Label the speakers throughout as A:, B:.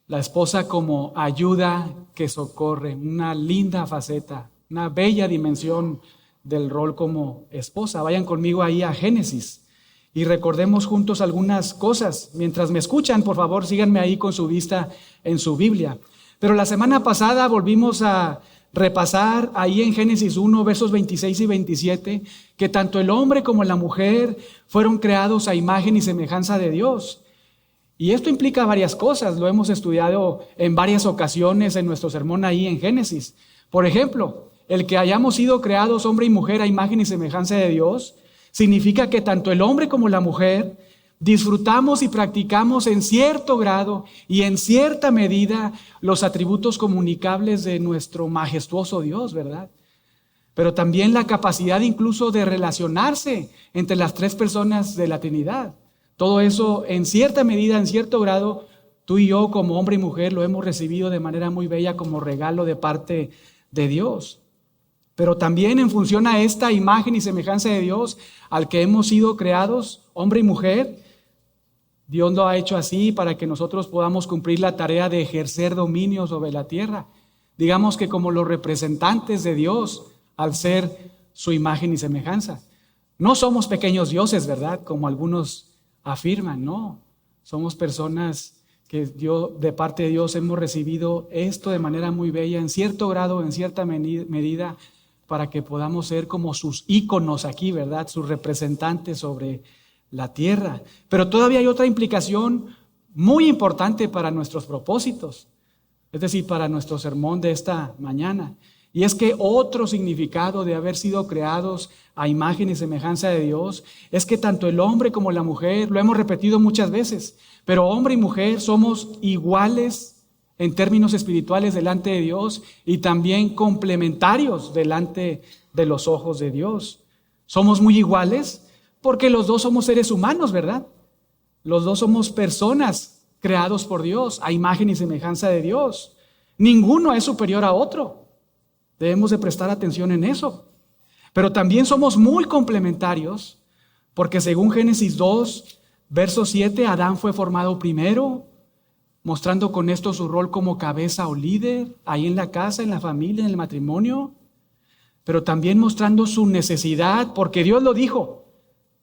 A: La esposa como ayuda que socorre, una linda faceta, una bella dimensión del rol como esposa. Vayan conmigo ahí a Génesis y recordemos juntos algunas cosas. Mientras me escuchan, por favor, síganme ahí con su vista en su Biblia. Pero la semana pasada volvimos a repasar ahí en Génesis 1, versos 26 y 27, que tanto el hombre como la mujer fueron creados a imagen y semejanza de Dios. Y esto implica varias cosas, lo hemos estudiado en varias ocasiones en nuestro sermón ahí en Génesis. Por ejemplo, el que hayamos sido creados hombre y mujer a imagen y semejanza de Dios, significa que tanto el hombre como la mujer disfrutamos y practicamos en cierto grado y en cierta medida los atributos comunicables de nuestro majestuoso Dios, ¿verdad? Pero también la capacidad incluso de relacionarse entre las tres personas de la Trinidad. Todo eso en cierta medida, en cierto grado, tú y yo como hombre y mujer lo hemos recibido de manera muy bella como regalo de parte de Dios. Pero también en función a esta imagen y semejanza de Dios al que hemos sido creados, hombre y mujer, Dios lo ha hecho así para que nosotros podamos cumplir la tarea de ejercer dominio sobre la tierra. Digamos que como los representantes de Dios al ser su imagen y semejanza. No somos pequeños dioses, ¿verdad? Como algunos afirman, no. Somos personas que de parte de Dios hemos recibido esto de manera muy bella, en cierto grado, en cierta medida, para que podamos ser como sus íconos aquí, ¿verdad? Sus representantes sobre la tierra. Pero todavía hay otra implicación muy importante para nuestros propósitos, es decir, para nuestro sermón de esta mañana. Y es que otro significado de haber sido creados a imagen y semejanza de Dios es que tanto el hombre como la mujer, lo hemos repetido muchas veces, pero hombre y mujer somos iguales en términos espirituales delante de Dios y también complementarios delante de los ojos de Dios. Somos muy iguales porque los dos somos seres humanos, ¿verdad? Los dos somos personas creados por Dios a imagen y semejanza de Dios. Ninguno es superior a otro. Debemos de prestar atención en eso. Pero también somos muy complementarios porque según Génesis 2, verso 7, Adán fue formado primero, mostrando con esto su rol como cabeza o líder, ahí en la casa, en la familia, en el matrimonio, pero también mostrando su necesidad, porque Dios lo dijo,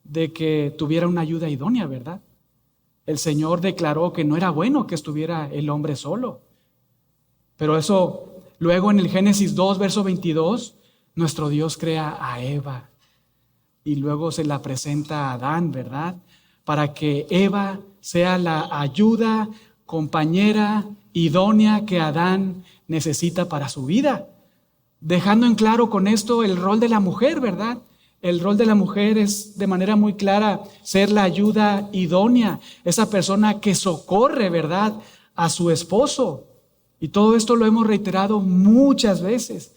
A: de que tuviera una ayuda idónea, ¿verdad? El Señor declaró que no era bueno que estuviera el hombre solo. Pero eso, luego en el Génesis 2, verso 22, nuestro Dios crea a Eva y luego se la presenta a Adán, ¿verdad? Para que Eva sea la ayuda, compañera, idónea que Adán necesita para su vida. Dejando en claro con esto el rol de la mujer, ¿verdad? El rol de la mujer es de manera muy clara ser la ayuda idónea, esa persona que socorre, ¿verdad?, a su esposo. Y todo esto lo hemos reiterado muchas veces.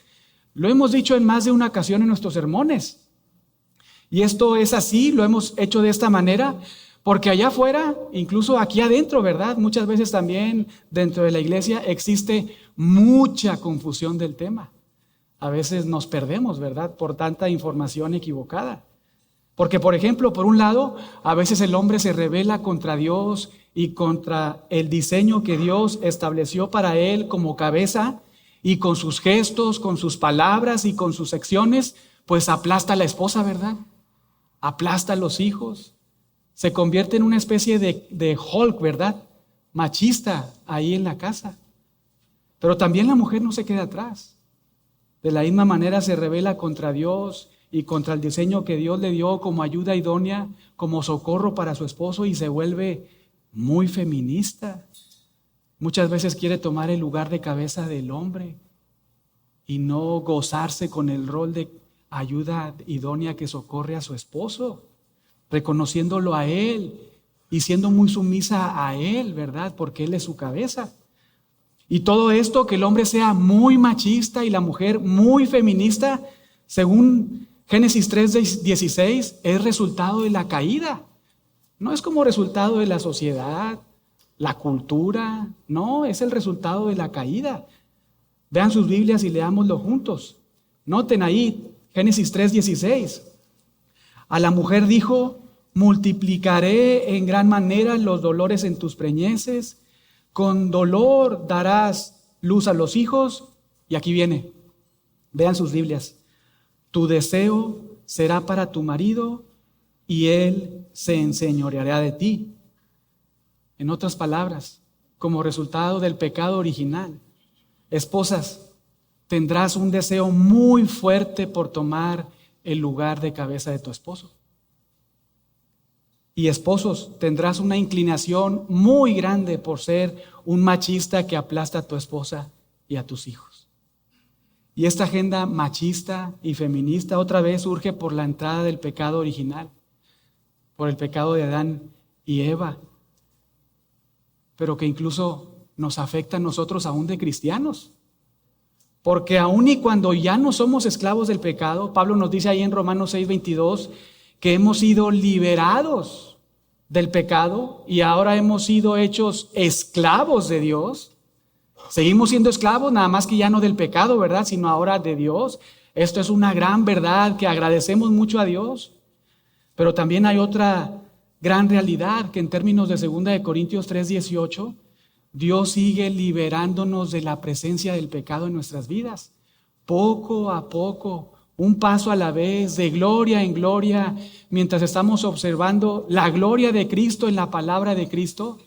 A: Lo hemos dicho en más de una ocasión en nuestros sermones. Y esto es así, lo hemos hecho de esta manera, porque allá afuera, incluso aquí adentro, ¿verdad? Muchas veces también dentro de la iglesia existe mucha confusión del tema. A veces nos perdemos, ¿verdad?, por tanta información equivocada. Porque, por ejemplo, por un lado, a veces el hombre se rebela contra Dios y contra el diseño que Dios estableció para él como cabeza, y con sus gestos, con sus palabras y con sus acciones, pues aplasta a la esposa, ¿verdad? Aplasta a los hijos. Se convierte en una especie de Hulk, ¿verdad?, machista ahí en la casa. Pero también la mujer no se queda atrás. De la misma manera se rebela contra Dios y contra el diseño que Dios le dio como ayuda idónea, como socorro para su esposo, y se vuelve muy feminista. Muchas veces quiere tomar el lugar de cabeza del hombre y no gozarse con el rol de ayuda idónea que socorre a su esposo, reconociéndolo a él y siendo muy sumisa a él, ¿verdad? Porque él es su cabeza. Y todo esto, que el hombre sea muy machista y la mujer muy feminista, según Génesis 3:16, es resultado de la caída. No es como resultado de la sociedad, la cultura, no, es el resultado de la caída. Vean sus Biblias y leámoslo juntos. Noten ahí, Génesis 3:16. A la mujer dijo: multiplicaré en gran manera los dolores en tus preñeces, con dolor darás luz a los hijos. Y aquí viene, vean sus Biblias. Tu deseo será para tu marido y él se enseñoreará de ti. En otras palabras, como resultado del pecado original, esposas, tendrás un deseo muy fuerte por tomar el lugar de cabeza de tu esposo. Y esposos, tendrás una inclinación muy grande por ser un machista que aplasta a tu esposa y a tus hijos. Y esta agenda machista y feminista otra vez surge por la entrada del pecado original, por el pecado de Adán y Eva, pero que incluso nos afecta a nosotros aún de cristianos. Porque aún y cuando ya no somos esclavos del pecado, Pablo nos dice ahí en Romanos 6:22 que hemos sido liberados del pecado y ahora hemos sido hechos esclavos de Dios. Seguimos siendo esclavos, nada más que ya no del pecado, ¿verdad? Sino ahora de Dios. Esto es una gran verdad que agradecemos mucho a Dios. Pero también hay otra gran realidad que en términos de 2 Corintios 3:18, Dios sigue liberándonos de la presencia del pecado en nuestras vidas. Poco a poco, un paso a la vez, de gloria en gloria, mientras estamos observando la gloria de Cristo en la palabra de Cristo.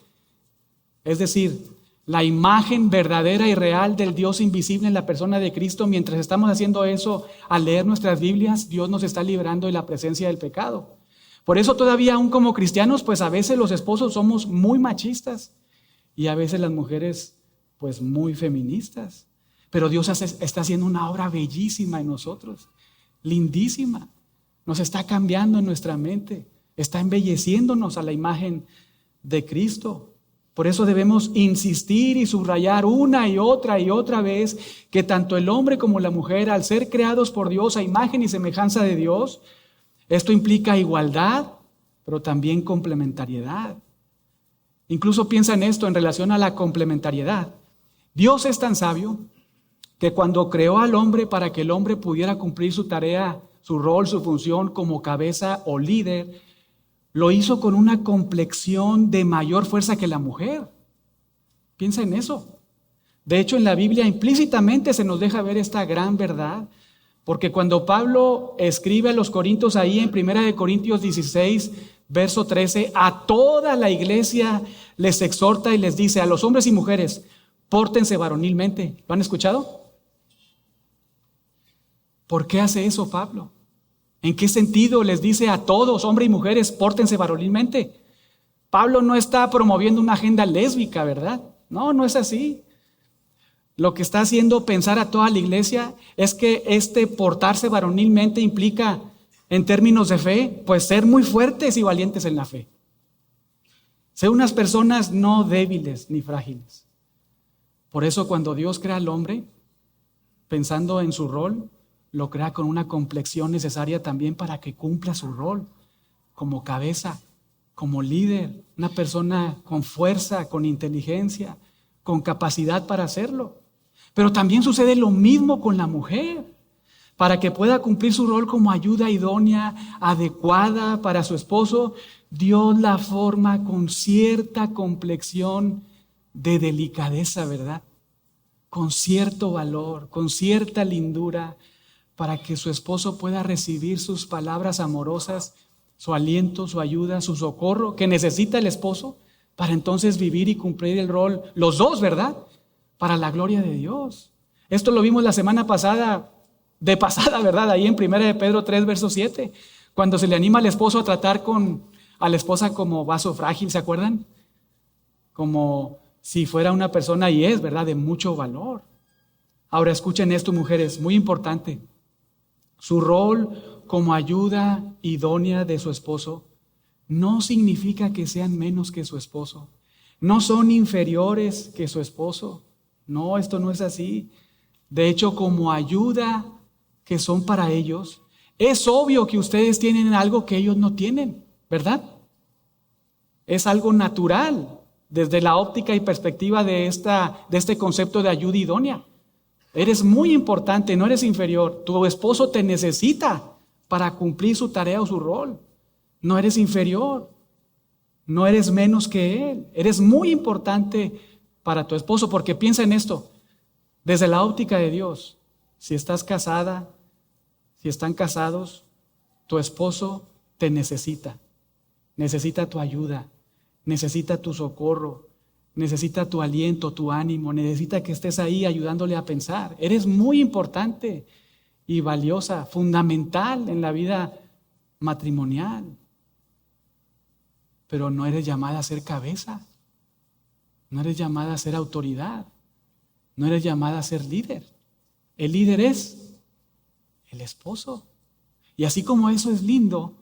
A: Es decir, la imagen verdadera y real del Dios invisible en la persona de Cristo. Mientras estamos haciendo eso, al leer nuestras Biblias, Dios nos está librando de la presencia del pecado. Por eso todavía aún como cristianos, pues a veces los esposos somos muy machistas y a veces las mujeres pues muy feministas. Pero Dios está haciendo una obra bellísima en nosotros, lindísima. Nos está cambiando en nuestra mente, está embelleciéndonos a la imagen de Cristo. Por eso debemos insistir y subrayar una y otra vez que tanto el hombre como la mujer, al ser creados por Dios a imagen y semejanza de Dios, esto implica igualdad, pero también complementariedad. Incluso piensa en esto en relación a la complementariedad. Dios es tan sabio que cuando creó al hombre para que el hombre pudiera cumplir su tarea, su rol, su función como cabeza o líder, lo hizo con una complexión de mayor fuerza que la mujer. Piensa en eso. De hecho, en la Biblia implícitamente se nos deja ver esta gran verdad, porque cuando Pablo escribe a los Corintios ahí en 1 Corintios 16, verso 13, a toda la iglesia les exhorta y les dice, a los hombres y mujeres, pórtense varonilmente. ¿Lo han escuchado? ¿Por qué hace eso Pablo? ¿En qué sentido les dice a todos, hombres y mujeres, pórtense varonilmente? Pablo no está promoviendo una agenda lésbica, ¿verdad? No, no es así. Lo que está haciendo pensar a toda la iglesia es que portarse varonilmente implica, en términos de fe, pues ser muy fuertes y valientes en la fe. Ser unas personas no débiles ni frágiles. Por eso cuando Dios crea al hombre, pensando en su rol, lo crea con una complexión necesaria también para que cumpla su rol como cabeza, como líder, una persona con fuerza, con inteligencia, con capacidad para hacerlo. Pero también sucede lo mismo con la mujer, para que pueda cumplir su rol como ayuda idónea, adecuada para su esposo. Dios la forma con cierta complexión de delicadeza, ¿verdad? Con cierto valor, con cierta lindura, para que su esposo pueda recibir sus palabras amorosas, su aliento, su ayuda, su socorro que necesita el esposo para entonces vivir y cumplir el rol, los dos, ¿verdad? Para la gloria de Dios. Esto lo vimos la semana pasada, ¿verdad? Ahí en 1 de Pedro 3, verso 7, cuando se le anima al esposo a tratar a la esposa como vaso frágil, ¿se acuerdan? Como si fuera una persona, y es, ¿verdad?, de mucho valor. Ahora escuchen esto, mujeres, muy importante. Su rol como ayuda idónea de su esposo no significa que sean menos que su esposo. No son inferiores que su esposo. No, esto no es así. De hecho, como ayuda que son para ellos, es obvio que ustedes tienen algo que ellos no tienen, ¿verdad? Es algo natural desde la óptica y perspectiva de este concepto de ayuda idónea. Eres muy importante, no eres inferior. Tu esposo te necesita para cumplir su tarea o su rol. No eres inferior, no eres menos que él. Eres muy importante para tu esposo, porque piensa en esto, desde la óptica de Dios, si estás casada, si están casados, tu esposo te necesita tu ayuda, necesita tu socorro, necesita tu aliento, tu ánimo, necesita que estés ahí ayudándole a pensar. Eres muy importante y valiosa, fundamental en la vida matrimonial, pero no eres llamada a ser cabeza, no eres llamada a ser autoridad, no eres llamada a ser líder. El líder es el esposo. Y así como eso es lindo,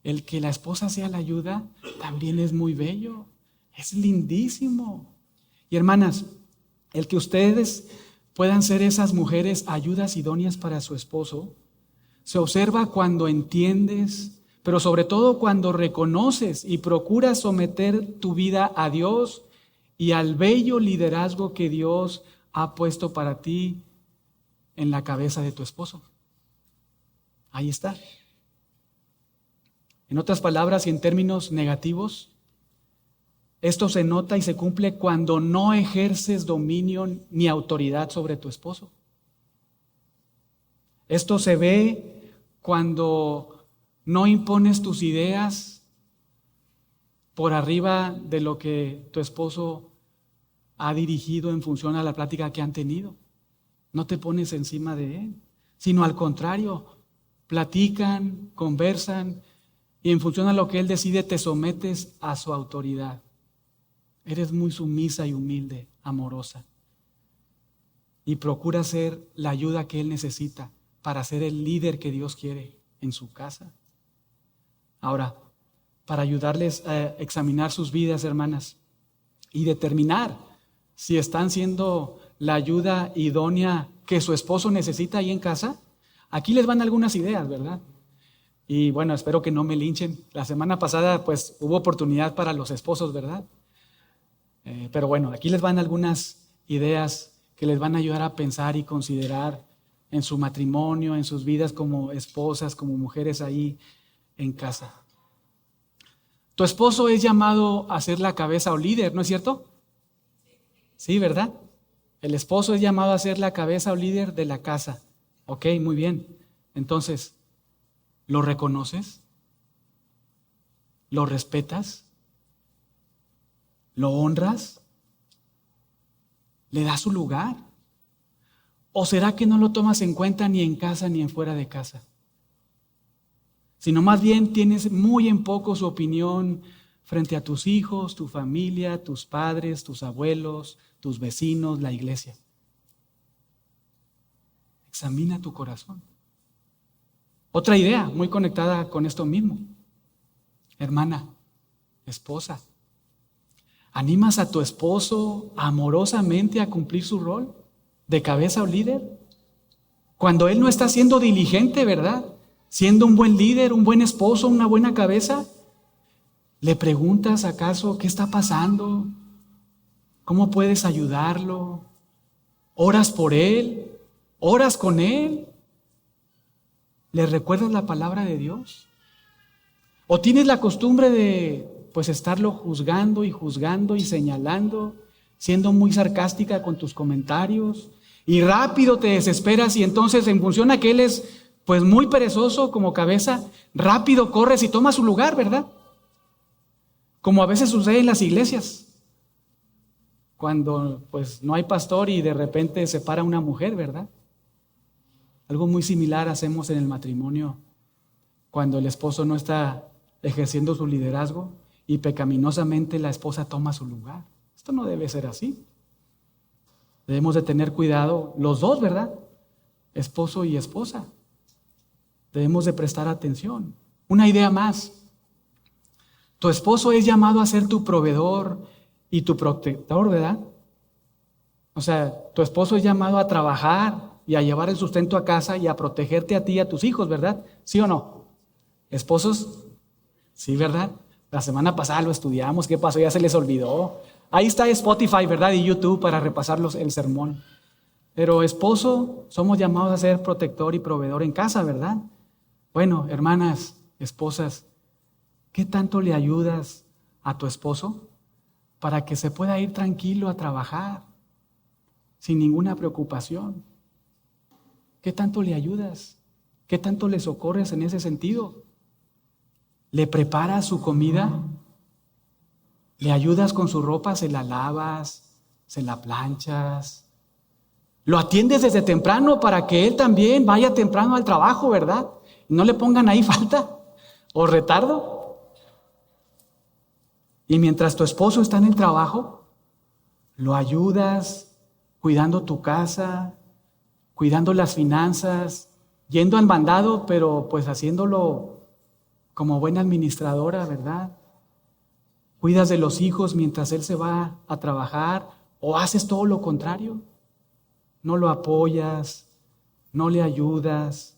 A: el que la esposa sea la ayuda también es muy bello, es lindísimo. Y hermanas, el que ustedes puedan ser esas mujeres ayudas idóneas para su esposo, se observa cuando entiendes, pero sobre todo cuando reconoces y procuras someter tu vida a Dios y al bello liderazgo que Dios ha puesto para ti en la cabeza de tu esposo. Ahí está. En otras palabras y en términos negativos, esto se nota y se cumple cuando no ejerces dominio ni autoridad sobre tu esposo. Esto se ve cuando no impones tus ideas por arriba de lo que tu esposo ha dirigido en función a la plática que han tenido. No te pones encima de él, sino al contrario, platican, conversan y en función a lo que él decide te sometes a su autoridad. Eres muy sumisa y humilde, amorosa. Y procura ser la ayuda que él necesita para ser el líder que Dios quiere en su casa. Ahora, para ayudarles a examinar sus vidas, hermanas, y determinar si están siendo la ayuda idónea que su esposo necesita ahí en casa, aquí les van algunas ideas, ¿verdad? Y bueno, espero que no me linchen. La semana pasada, pues, hubo oportunidad para los esposos, ¿verdad? Pero bueno, aquí les van algunas ideas que les van a ayudar a pensar y considerar en su matrimonio, en sus vidas como esposas, como mujeres ahí en casa. Tu esposo es llamado a ser la cabeza o líder, ¿no es cierto? Sí, ¿verdad? El esposo es llamado a ser la cabeza o líder de la casa. Ok, muy bien. Entonces, ¿lo reconoces? ¿Lo respetas? ¿Lo honras? ¿Le das su lugar? ¿O será que no lo tomas en cuenta ni en casa ni en fuera de casa? Sino más bien tienes muy en poco su opinión frente a tus hijos, tu familia, tus padres, tus abuelos, tus vecinos, la iglesia. Examina tu corazón. Otra idea muy conectada con esto mismo. Hermana, esposa, ¿animas a tu esposo amorosamente a cumplir su rol de cabeza o líder? Cuando él no está siendo diligente, ¿verdad? Siendo un buen líder, un buen esposo, una buena cabeza, ¿le preguntas acaso qué está pasando? ¿Cómo puedes ayudarlo? ¿Oras por él? ¿Oras con él? ¿Le recuerdas la palabra de Dios? ¿O tienes la costumbre de estarlo juzgando y señalando, siendo muy sarcástica con tus comentarios? Y rápido te desesperas y entonces en función a que él es muy perezoso como cabeza, rápido corres y tomas su lugar, ¿verdad? Como a veces sucede en las iglesias, cuando no hay pastor y de repente se para una mujer, ¿verdad? Algo muy similar hacemos en el matrimonio cuando el esposo no está ejerciendo su liderazgo y pecaminosamente la esposa toma su lugar. Esto no debe ser así. Debemos de tener cuidado los dos, ¿verdad? Esposo y esposa. Debemos de prestar atención. Una idea más. Tu esposo es llamado a ser tu proveedor y tu protector, ¿verdad? O sea, tu esposo es llamado a trabajar y a llevar el sustento a casa y a protegerte a ti y a tus hijos, ¿verdad? ¿Sí o no? ¿Esposos? Sí, ¿verdad? La semana pasada lo estudiamos. ¿Qué pasó? Ya se les olvidó. Ahí está Spotify, ¿verdad? Y YouTube para repasar el sermón. Pero esposo, somos llamados a ser protector y proveedor en casa, ¿verdad? Bueno, hermanas, esposas, ¿qué tanto le ayudas a tu esposo para que se pueda ir tranquilo a trabajar, sin ninguna preocupación. ¿Qué tanto le ayudas? ¿Qué tanto le socorres en ese sentido? ¿Le preparas su comida? ¿Le ayudas con su ropa? ¿Se la lavas? ¿Se la planchas? Lo atiendes desde temprano para que él también vaya temprano al trabajo, ¿verdad? No le pongan ahí falta o retardo. Y mientras tu esposo está en el trabajo, lo ayudas cuidando tu casa, cuidando las finanzas, yendo al mandado, pero pues haciéndolo como buena administradora, ¿verdad? Cuidas de los hijos mientras él se va a trabajar, o haces todo lo contrario. No lo apoyas, no le ayudas,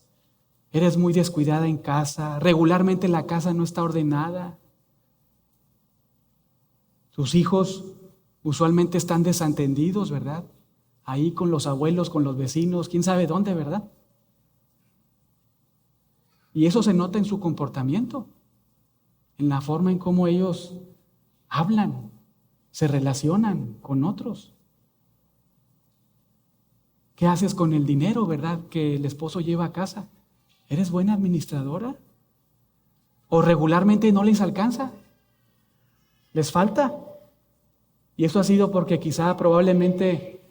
A: eres muy descuidada en casa, regularmente la casa no está ordenada. Tus hijos usualmente están desatendidos, ¿verdad? Ahí con los abuelos, con los vecinos, quién sabe dónde, ¿verdad? Y eso se nota en su comportamiento, en la forma en cómo ellos hablan, se relacionan con otros. ¿Qué haces con el dinero, verdad, que el esposo lleva a casa? ¿Eres buena administradora? ¿O regularmente no les alcanza? ¿Les falta? Y eso ha sido porque quizá probablemente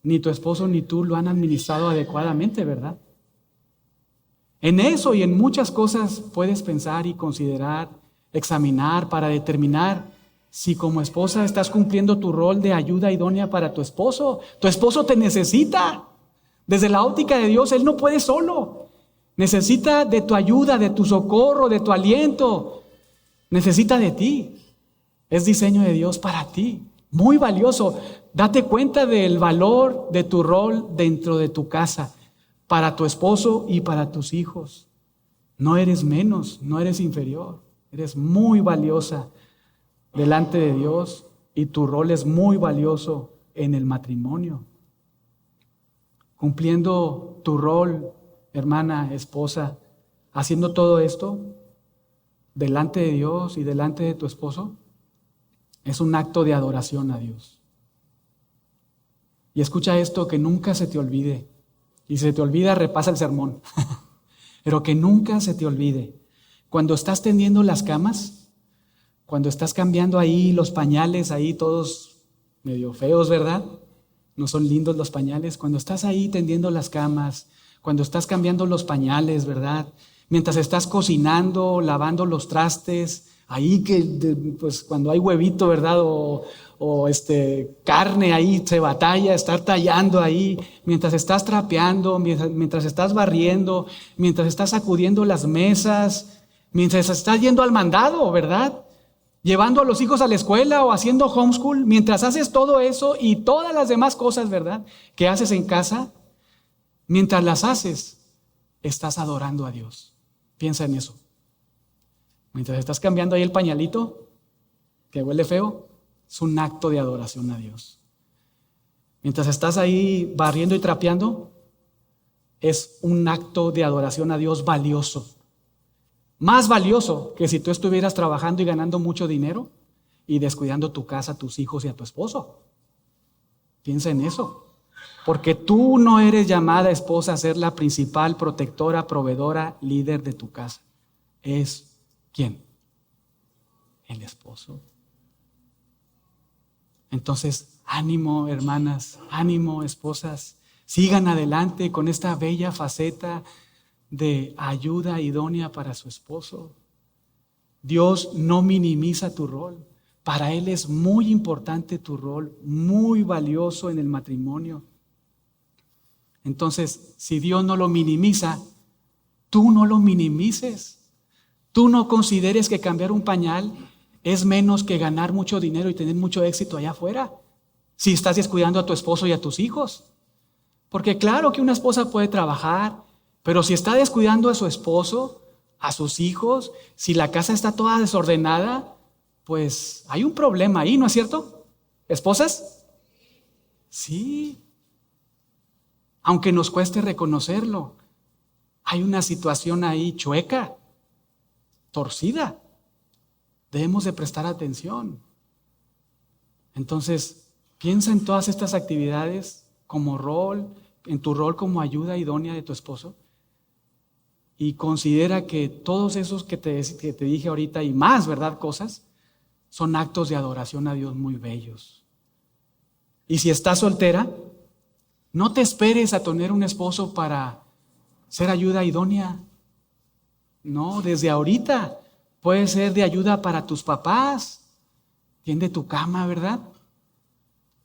A: ni tu esposo ni tú lo han administrado adecuadamente, ¿verdad? En eso y en muchas cosas puedes pensar y considerar, examinar para determinar si como esposa estás cumpliendo tu rol de ayuda idónea para tu esposo. Tu esposo te necesita. Desde la óptica de Dios, él no puede solo. Necesita de tu ayuda, de tu socorro, de tu aliento. Necesita de ti. Es diseño de Dios para ti. Muy valioso. Date cuenta del valor de tu rol dentro de tu casa, para tu esposo y para tus hijos. No eres menos, no eres inferior. Eres muy valiosa delante de Dios y tu rol es muy valioso en el matrimonio. Cumpliendo tu rol, hermana, esposa, haciendo todo esto delante de Dios y delante de tu esposo, es un acto de adoración a Dios. Y escucha esto, que nunca se te olvide. Y si se te olvida, repasa el sermón. Pero que nunca se te olvide. Cuando estás tendiendo las camas, cuando estás cambiando ahí los pañales, ahí todos medio feos, ¿verdad? No son lindos los pañales. Cuando estás ahí tendiendo las camas, cuando estás cambiando los pañales, ¿verdad? Mientras estás cocinando, lavando los trastes, ahí que pues cuando hay huevito, ¿verdad? O carne ahí, se batalla, estar tallando ahí, mientras estás trapeando, mientras estás barriendo, mientras estás sacudiendo las mesas, mientras estás yendo al mandado, ¿verdad? Llevando a los hijos a la escuela o haciendo homeschool, mientras haces todo eso y todas las demás cosas, ¿verdad?, que haces en casa, mientras las haces, estás adorando a Dios. Piensa en eso. Mientras estás cambiando ahí el pañalito, que huele feo, es un acto de adoración a Dios. Mientras estás ahí barriendo y trapeando, es un acto de adoración a Dios valioso. Más valioso que si tú estuvieras trabajando y ganando mucho dinero y descuidando tu casa, tus hijos y a tu esposo. Piensa en eso. Porque tú no eres llamada, esposa, a ser la principal protectora, proveedora, líder de tu casa. Es ¿quién? El esposo. Entonces, ánimo, hermanas, ánimo, esposas. Sigan adelante con esta bella faceta de ayuda idónea para su esposo. Dios no minimiza tu rol. Para Él es muy importante tu rol, muy valioso en el matrimonio. Entonces, si Dios no lo minimiza, tú no lo minimices. Tú no consideres que cambiar un pañal es menos que ganar mucho dinero y tener mucho éxito allá afuera, si estás descuidando a tu esposo y a tus hijos. Porque claro que una esposa puede trabajar, pero si está descuidando a su esposo, a sus hijos, si la casa está toda desordenada, pues hay un problema ahí, ¿no es cierto? ¿Esposas? Sí. Aunque nos cueste reconocerlo, hay una situación ahí chueca, torcida. Debemos de prestar atención. Entonces, piensa en todas estas actividades como rol, en tu rol como ayuda idónea de tu esposo, y considera que todos esos que te dije ahorita y más, ¿verdad? Cosas, son actos de adoración a Dios muy bellos. Y si estás soltera, no te esperes a tener un esposo para ser ayuda idónea. No, desde ahorita puede ser de ayuda para tus papás. Tiende tu cama, ¿verdad?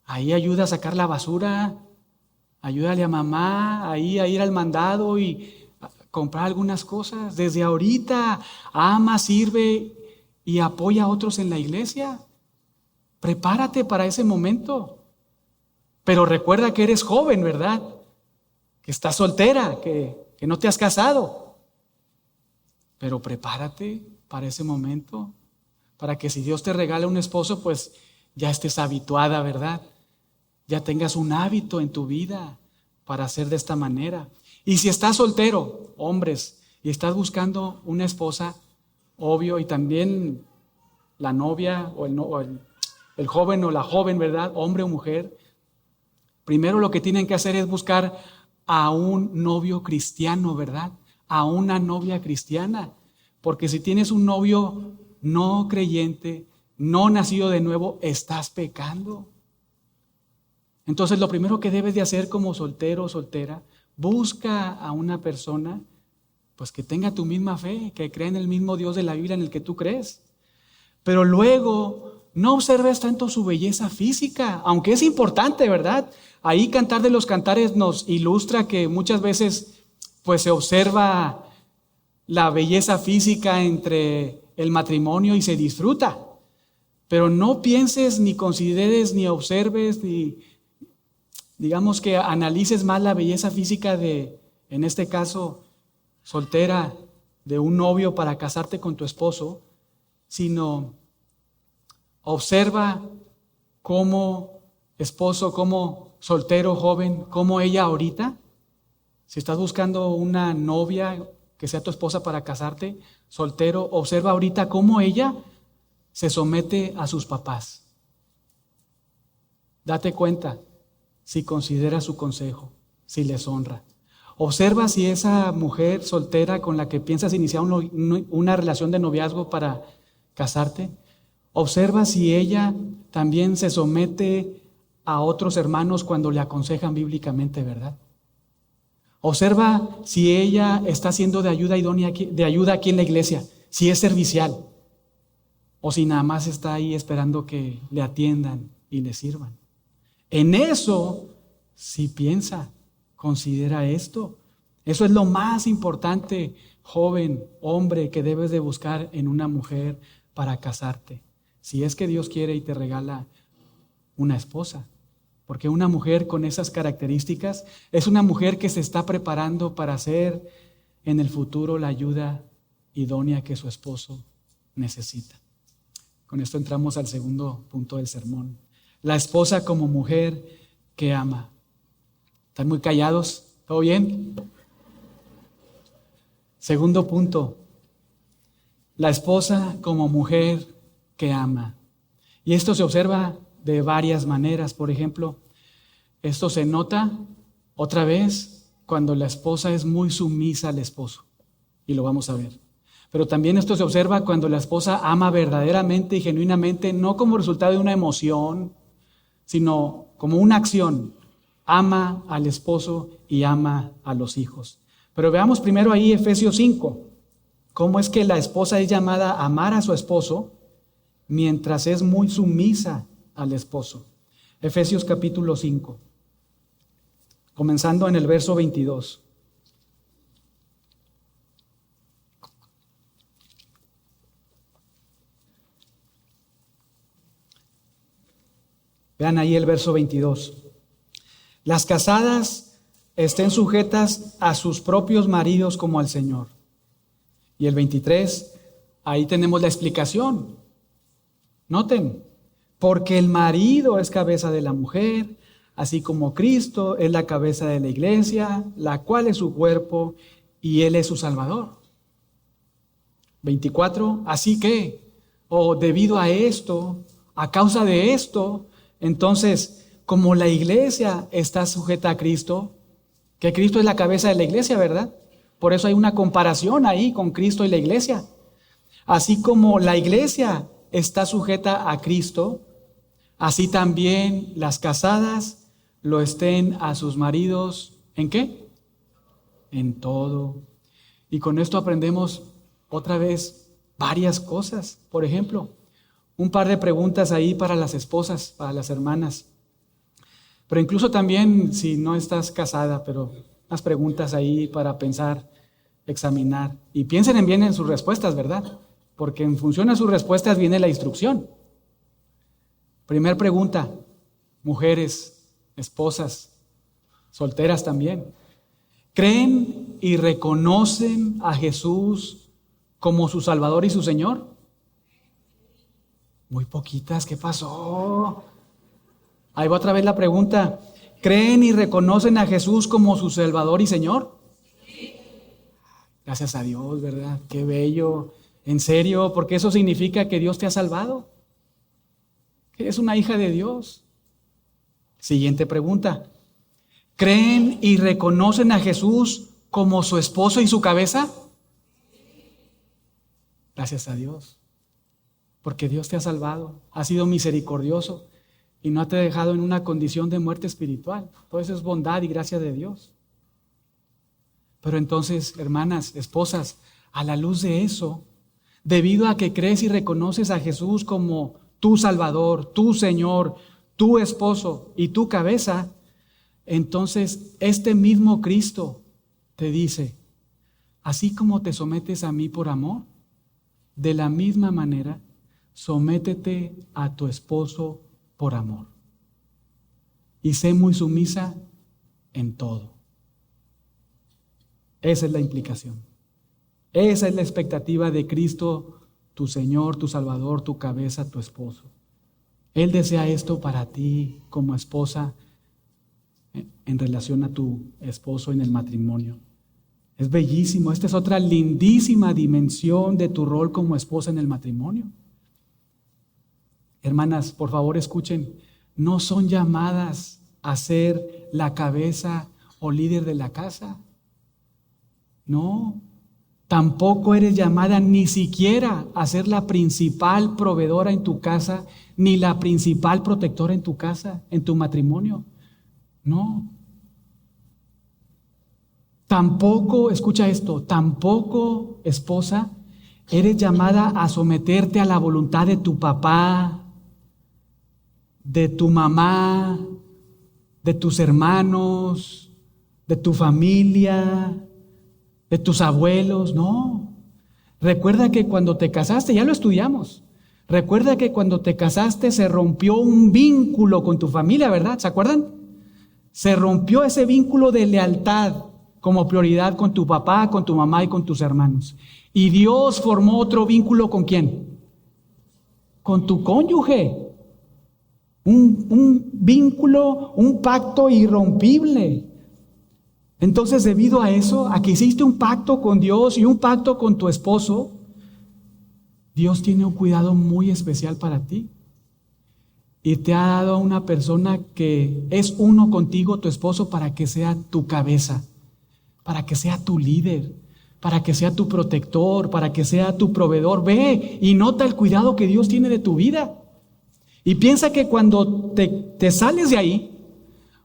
A: Ahí ayuda a sacar la basura, ayúdale a mamá, ahí a ir al mandado y a comprar algunas cosas. Desde ahorita ama, sirve y apoya a otros en la iglesia. Prepárate para ese momento. Pero recuerda que eres joven, ¿verdad? Que estás soltera, que no te has casado. Pero prepárate para ese momento, para que si Dios te regala un esposo, pues ya estés habituada, ¿verdad? Ya tengas un hábito en tu vida para hacer de esta manera. Y si estás soltero, hombres, y estás buscando una esposa, obvio, y también la novia o el joven o la joven, ¿verdad? Hombre o mujer. Primero lo que tienen que hacer es buscar a un novio cristiano, ¿verdad? A una novia cristiana. Porque si tienes un novio no creyente, no nacido de nuevo, estás pecando. Entonces lo primero que debes de hacer como soltero o soltera, busca a una persona pues que tenga tu misma fe, que crea en el mismo Dios de la Biblia en el que tú crees. Pero luego no observes tanto su belleza física, aunque es importante, ¿verdad? Ahí Cantar de los Cantares nos ilustra que muchas veces pues se observa la belleza física entre el matrimonio y se disfruta. Pero no pienses, ni consideres, ni observes, ni digamos que analices más la belleza física de, en este caso, soltera, de un novio para casarte con tu esposo, sino observa como esposo, como soltero, joven, como ella ahorita. Si estás buscando una novia que sea tu esposa para casarte, soltero, observa ahorita cómo ella se somete a sus papás. Date cuenta si considera su consejo, si les honra. Observa si esa mujer soltera con la que piensas iniciar una relación de noviazgo para casarte, observa si ella también se somete a otros hermanos cuando le aconsejan bíblicamente, ¿verdad? Observa si ella está siendo de ayuda idónea, de ayuda aquí en la iglesia, si es servicial o si nada más está ahí esperando que le atiendan y le sirvan. En eso, si piensa, considera esto. Eso es lo más importante, joven, hombre, que debes de buscar en una mujer para casarte. Si es que Dios quiere y te regala una esposa. Porque una mujer con esas características es una mujer que se está preparando para ser en el futuro la ayuda idónea que su esposo necesita. Con esto entramos al segundo punto del sermón. La esposa como mujer que ama. ¿Están muy callados? ¿Todo bien? Segundo punto. La esposa como mujer que ama. Y esto se observa de varias maneras. Por ejemplo, esto se nota otra vez cuando la esposa es muy sumisa al esposo. Y lo vamos a ver. Pero también esto se observa cuando la esposa ama verdaderamente y genuinamente, no como resultado de una emoción, sino como una acción. Ama al esposo y ama a los hijos. Pero veamos primero ahí Efesios 5. Cómo es que la esposa es llamada a amar a su esposo mientras es muy sumisa al esposo. Efesios capítulo 5, comenzando en el verso 22. Vean ahí el verso 22. Las casadas estén sujetas a sus propios maridos como al Señor. Y el 23, ahí tenemos la explicación. Noten, porque el marido es cabeza de la mujer, así como Cristo es la cabeza de la iglesia, la cual es su cuerpo y Él es su Salvador. 24, así que, debido a esto, a causa de esto, Entonces, como la iglesia está sujeta a Cristo, que Cristo es la cabeza de la iglesia, ¿verdad? Por eso hay una comparación ahí con Cristo y la iglesia. Así como la iglesia está sujeta a Cristo, así también las casadas lo estén a sus maridos. ¿En qué? En todo. Y con esto aprendemos otra vez varias cosas. Por ejemplo, un par de preguntas ahí para las esposas, para las hermanas. Pero incluso también si no estás casada, pero unas preguntas ahí para pensar, examinar. Y piensen bien en sus respuestas, ¿verdad? Porque en función a sus respuestas viene la instrucción. Primer pregunta, mujeres, esposas, solteras también. ¿Creen y reconocen a Jesús como su Salvador y su Señor? Muy poquitas, ¿qué pasó? Ahí va otra vez la pregunta. ¿Creen y reconocen a Jesús como su Salvador y Señor? Gracias a Dios, ¿verdad? Qué bello. En serio, porque eso significa que Dios te ha salvado. Que eres una hija de Dios. Siguiente pregunta. ¿Creen y reconocen a Jesús como su esposo y su cabeza? Gracias a Dios. Porque Dios te ha salvado, ha sido misericordioso y no te ha dejado en una condición de muerte espiritual. Todo eso es bondad y gracia de Dios. Pero entonces, hermanas, esposas, a la luz de eso, debido a que crees y reconoces a Jesús como tu Salvador, tu Señor, tu esposo y tu cabeza, entonces este mismo Cristo te dice, así como te sometes a mí por amor, de la misma manera, sométete a tu esposo por amor. Y sé muy sumisa en todo. Esa es la implicación. Esa es la expectativa de Cristo, tu Señor, tu Salvador, tu cabeza, tu esposo. Él desea esto para ti como esposa en relación a tu esposo en el matrimonio. Es bellísimo. Esta es otra lindísima dimensión de tu rol como esposa en el matrimonio. Hermanas, por favor escuchen, no son llamadas a ser la cabeza o líder de la casa. No, tampoco eres llamada ni siquiera a ser la principal proveedora en tu casa, ni la principal protectora en tu casa, en tu matrimonio. No. Tampoco, escucha esto, tampoco, esposa, eres llamada a someterte a la voluntad de tu papá, de tu mamá, de tus hermanos, de tu familia, de tus abuelos. No. Recuerda que cuando te casaste, ya lo estudiamos, recuerda que cuando te casaste se rompió un vínculo con tu familia, ¿verdad? ¿Se acuerdan? Se rompió ese vínculo de lealtad como prioridad con tu papá, con tu mamá y con tus hermanos. Y Dios formó otro vínculo ¿con quién? Con tu cónyuge. Un vínculo, un pacto irrompible. Entonces, debido a eso, a que hiciste un pacto con Dios y un pacto con tu esposo, Dios tiene un cuidado muy especial para ti. Y te ha dado a una persona que es uno contigo, tu esposo, para que sea tu cabeza, para que sea tu líder, para que sea tu protector, para que sea tu proveedor. Ve y nota el cuidado que Dios tiene de tu vida. Y piensa que cuando te sales de ahí,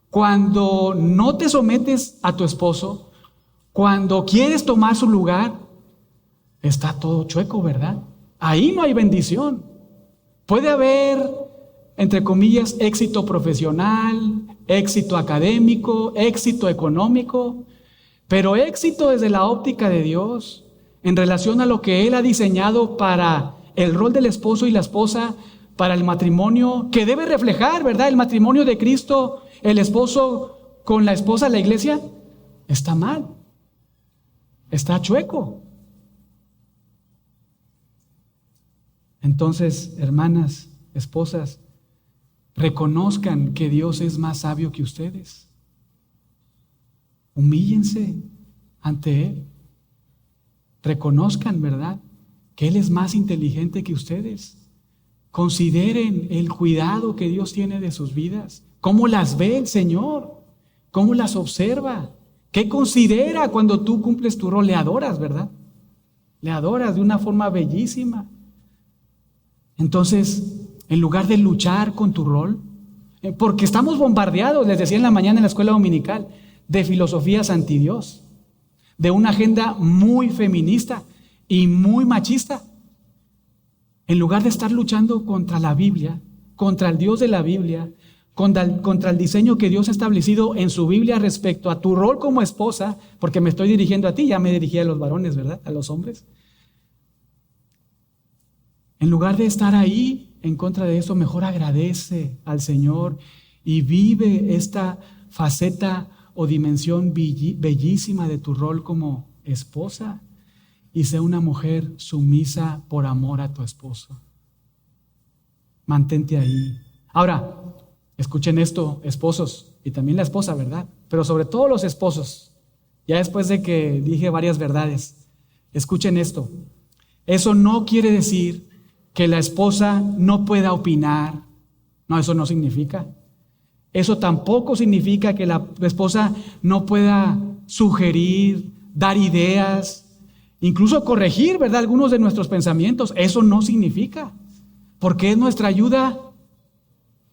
A: cuando no te sometes a tu esposo, cuando quieres tomar su lugar, está todo chueco, ¿verdad? Ahí no hay bendición. Puede haber, entre comillas, éxito profesional, éxito académico, éxito económico, pero éxito desde la óptica de Dios, en relación a lo que Él ha diseñado para el rol del esposo y la esposa, para el matrimonio, que debe reflejar, ¿verdad? El matrimonio de Cristo, el esposo con la esposa, la iglesia, está mal, está chueco. Entonces, hermanas, esposas, reconozcan que Dios es más sabio que ustedes. Humíllense ante Él. Reconozcan, ¿verdad?, que Él es más inteligente que ustedes. Consideren el cuidado que Dios tiene de sus vidas. ¿Cómo las ve el Señor? ¿Cómo las observa? ¿Qué considera cuando tú cumples tu rol? Le adoras, ¿verdad? Le adoras de una forma bellísima. Entonces, en lugar de luchar con tu rol, porque estamos bombardeados, les decía en la mañana en la escuela dominical, de filosofías antidios, de una agenda muy feminista y muy machista. En lugar de estar luchando contra la Biblia, contra el Dios de la Biblia, contra el diseño que Dios ha establecido en su Biblia respecto a tu rol como esposa, porque me estoy dirigiendo a ti, ya me dirigí a los varones, ¿verdad? A los hombres. En lugar de estar ahí en contra de eso, mejor agradece al Señor y vive esta faceta o dimensión bellísima de tu rol como esposa y sea una mujer sumisa por amor a tu esposo. Mantente ahí. Ahora, escuchen esto, esposos, y también la esposa, ¿verdad? Pero sobre todo los esposos, ya después de que dije varias verdades, escuchen esto. Eso no quiere decir que la esposa no pueda opinar. No, eso no significa. Eso tampoco significa que la esposa no pueda sugerir, dar ideas, incluso corregir, ¿verdad?, algunos de nuestros pensamientos. Eso no significa, porque es nuestra ayuda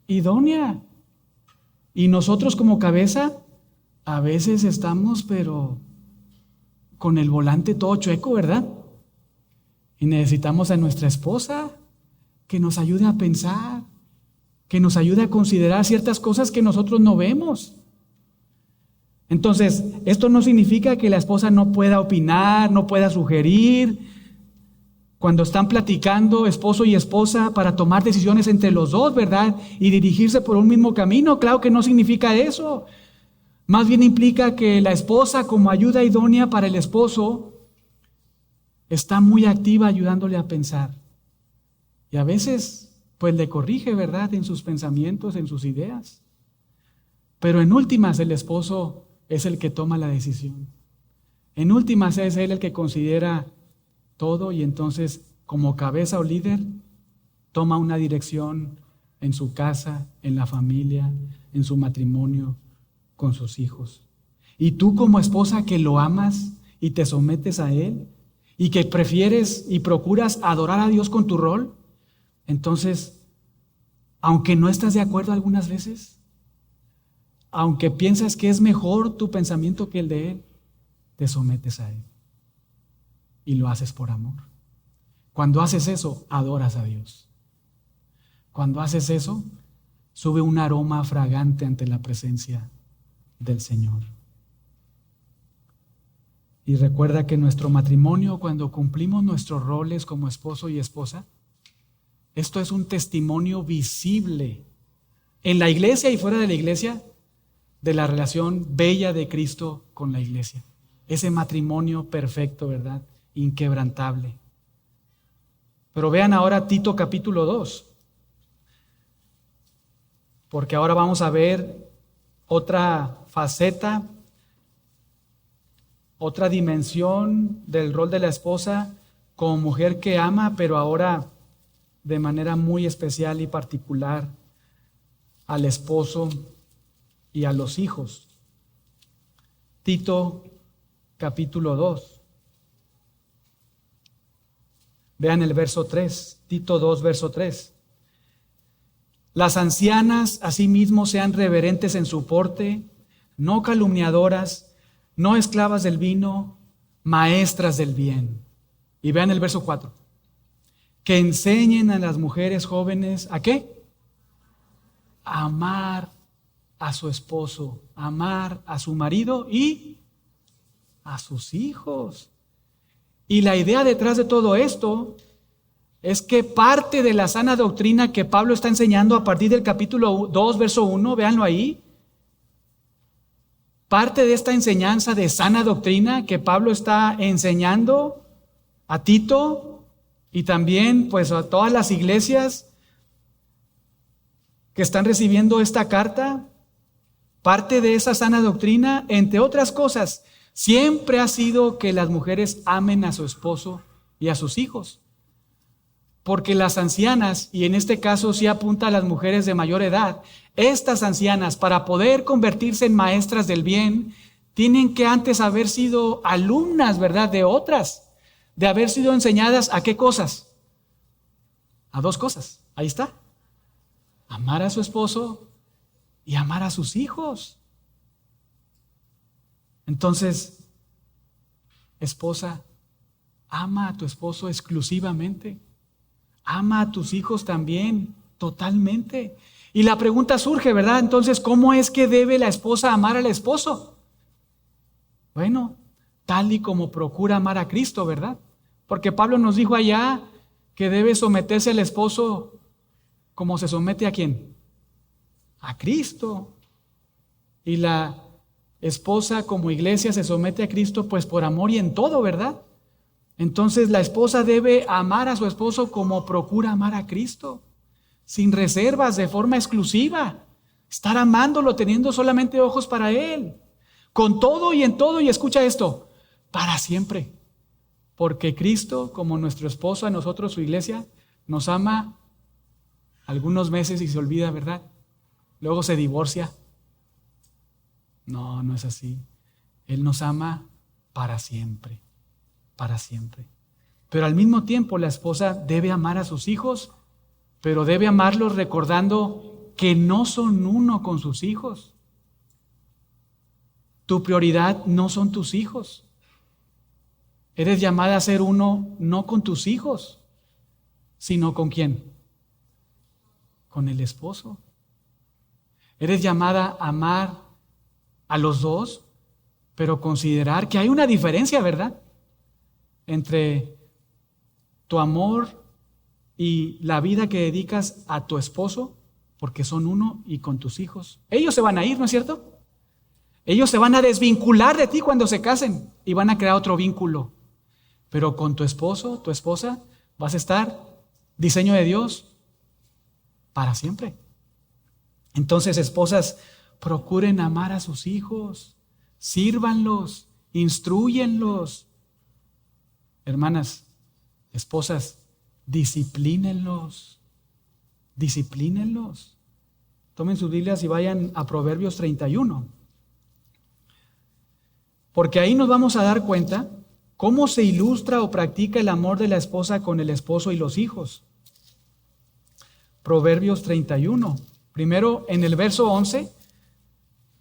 A: idónea. Y nosotros como cabeza, a veces estamos, pero con el volante todo chueco, ¿verdad? Y necesitamos a nuestra esposa que nos ayude a pensar, que nos ayude a considerar ciertas cosas que nosotros no vemos. Entonces, esto no significa que la esposa no pueda opinar, no pueda sugerir. Cuando están platicando esposo y esposa para tomar decisiones entre los dos, ¿verdad? Y dirigirse por un mismo camino, claro que no significa eso. Más bien implica que la esposa, como ayuda idónea para el esposo, está muy activa ayudándole a pensar. Y a veces, pues le corrige, ¿verdad?, en sus pensamientos, en sus ideas. Pero en últimas, el esposo es el que toma la decisión. En últimas, es él el que considera todo y entonces, como cabeza o líder, toma una dirección en su casa, en la familia, en su matrimonio, con sus hijos. Y tú como esposa que lo amas y te sometes a él, y que prefieres y procuras adorar a Dios con tu rol, entonces, aunque no estás de acuerdo algunas veces, aunque piensas que es mejor tu pensamiento que el de Él, te sometes a Él y lo haces por amor. Cuando haces eso, adoras a Dios. Cuando haces eso, sube un aroma fragante ante la presencia del Señor. Y recuerda que nuestro matrimonio, cuando cumplimos nuestros roles como esposo y esposa, esto es un testimonio visible en la iglesia y fuera de la iglesia de la relación bella de Cristo con la iglesia. Ese matrimonio perfecto, ¿verdad? Inquebrantable. Pero vean ahora Tito capítulo 2, porque ahora vamos a ver otra faceta, otra dimensión del rol de la esposa como mujer que ama, pero ahora de manera muy especial y particular al esposo y a los hijos. Tito capítulo 2. Vean el verso 3, Tito 2, verso 3. Las ancianas asimismo sean reverentes en su porte, no calumniadoras, no esclavas del vino, maestras del bien. Y vean el verso 4. Que enseñen a las mujeres jóvenes, ¿a qué? A amar a su esposo, a amar a su marido y a sus hijos. Y la idea detrás de todo esto es que parte de la sana doctrina que Pablo está enseñando a partir del capítulo 2, verso 1, véanlo ahí, parte de esta enseñanza de sana doctrina que Pablo está enseñando a Tito y también pues a todas las iglesias que están recibiendo esta carta, parte de esa sana doctrina, entre otras cosas, siempre ha sido que las mujeres amen a su esposo y a sus hijos. Porque las ancianas, y en este caso sí apunta a las mujeres de mayor edad, estas ancianas, para poder convertirse en maestras del bien, tienen que antes haber sido alumnas, ¿verdad?, de otras, de haber sido enseñadas ¿a qué cosas? A dos cosas. Ahí está. Amar a su esposo y amar a sus hijos. Entonces, esposa, ama a tu esposo exclusivamente. Ama a tus hijos también, totalmente. Y la pregunta surge, ¿verdad? Entonces, ¿cómo es que debe la esposa amar al esposo? Bueno, tal y como procura amar a Cristo, ¿verdad? Porque Pablo nos dijo allá que debe someterse al esposo como se somete ¿a quién? A Cristo. Y la esposa como iglesia se somete a Cristo pues por amor y en todo, ¿verdad? Entonces la esposa debe amar a su esposo como procura amar a Cristo, sin reservas, de forma exclusiva, estar amándolo, teniendo solamente ojos para Él, con todo y en todo, y escucha esto, para siempre, porque Cristo, como nuestro esposo, a nosotros, su iglesia, nos ama algunos meses y se olvida, ¿verdad? Luego se divorcia. No, no es así. Él nos ama para siempre. Para siempre. Pero al mismo tiempo la esposa debe amar a sus hijos, pero debe amarlos recordando que no son uno con sus hijos. Tu prioridad no son tus hijos. Eres llamada a ser uno no con tus hijos, sino ¿con quién? Con el esposo. Eres llamada a amar a los dos, pero considerar que hay una diferencia, ¿verdad?, entre tu amor y la vida que dedicas a tu esposo, porque son uno, y con tus hijos. Ellos se van a ir, ¿no es cierto? Ellos se van a desvincular de ti cuando se casen y van a crear otro vínculo. Pero con tu esposo, tu esposa, vas a estar, diseño de Dios, para siempre. Entonces, esposas, procuren amar a sus hijos, sírvanlos, instrúyenlos. Hermanas, esposas, disciplínenlos. Disciplínenlos. Tomen sus Biblias y vayan a Proverbios 31. Porque ahí nos vamos a dar cuenta cómo se ilustra o practica el amor de la esposa con el esposo y los hijos. Proverbios 31. Primero, en el verso 11,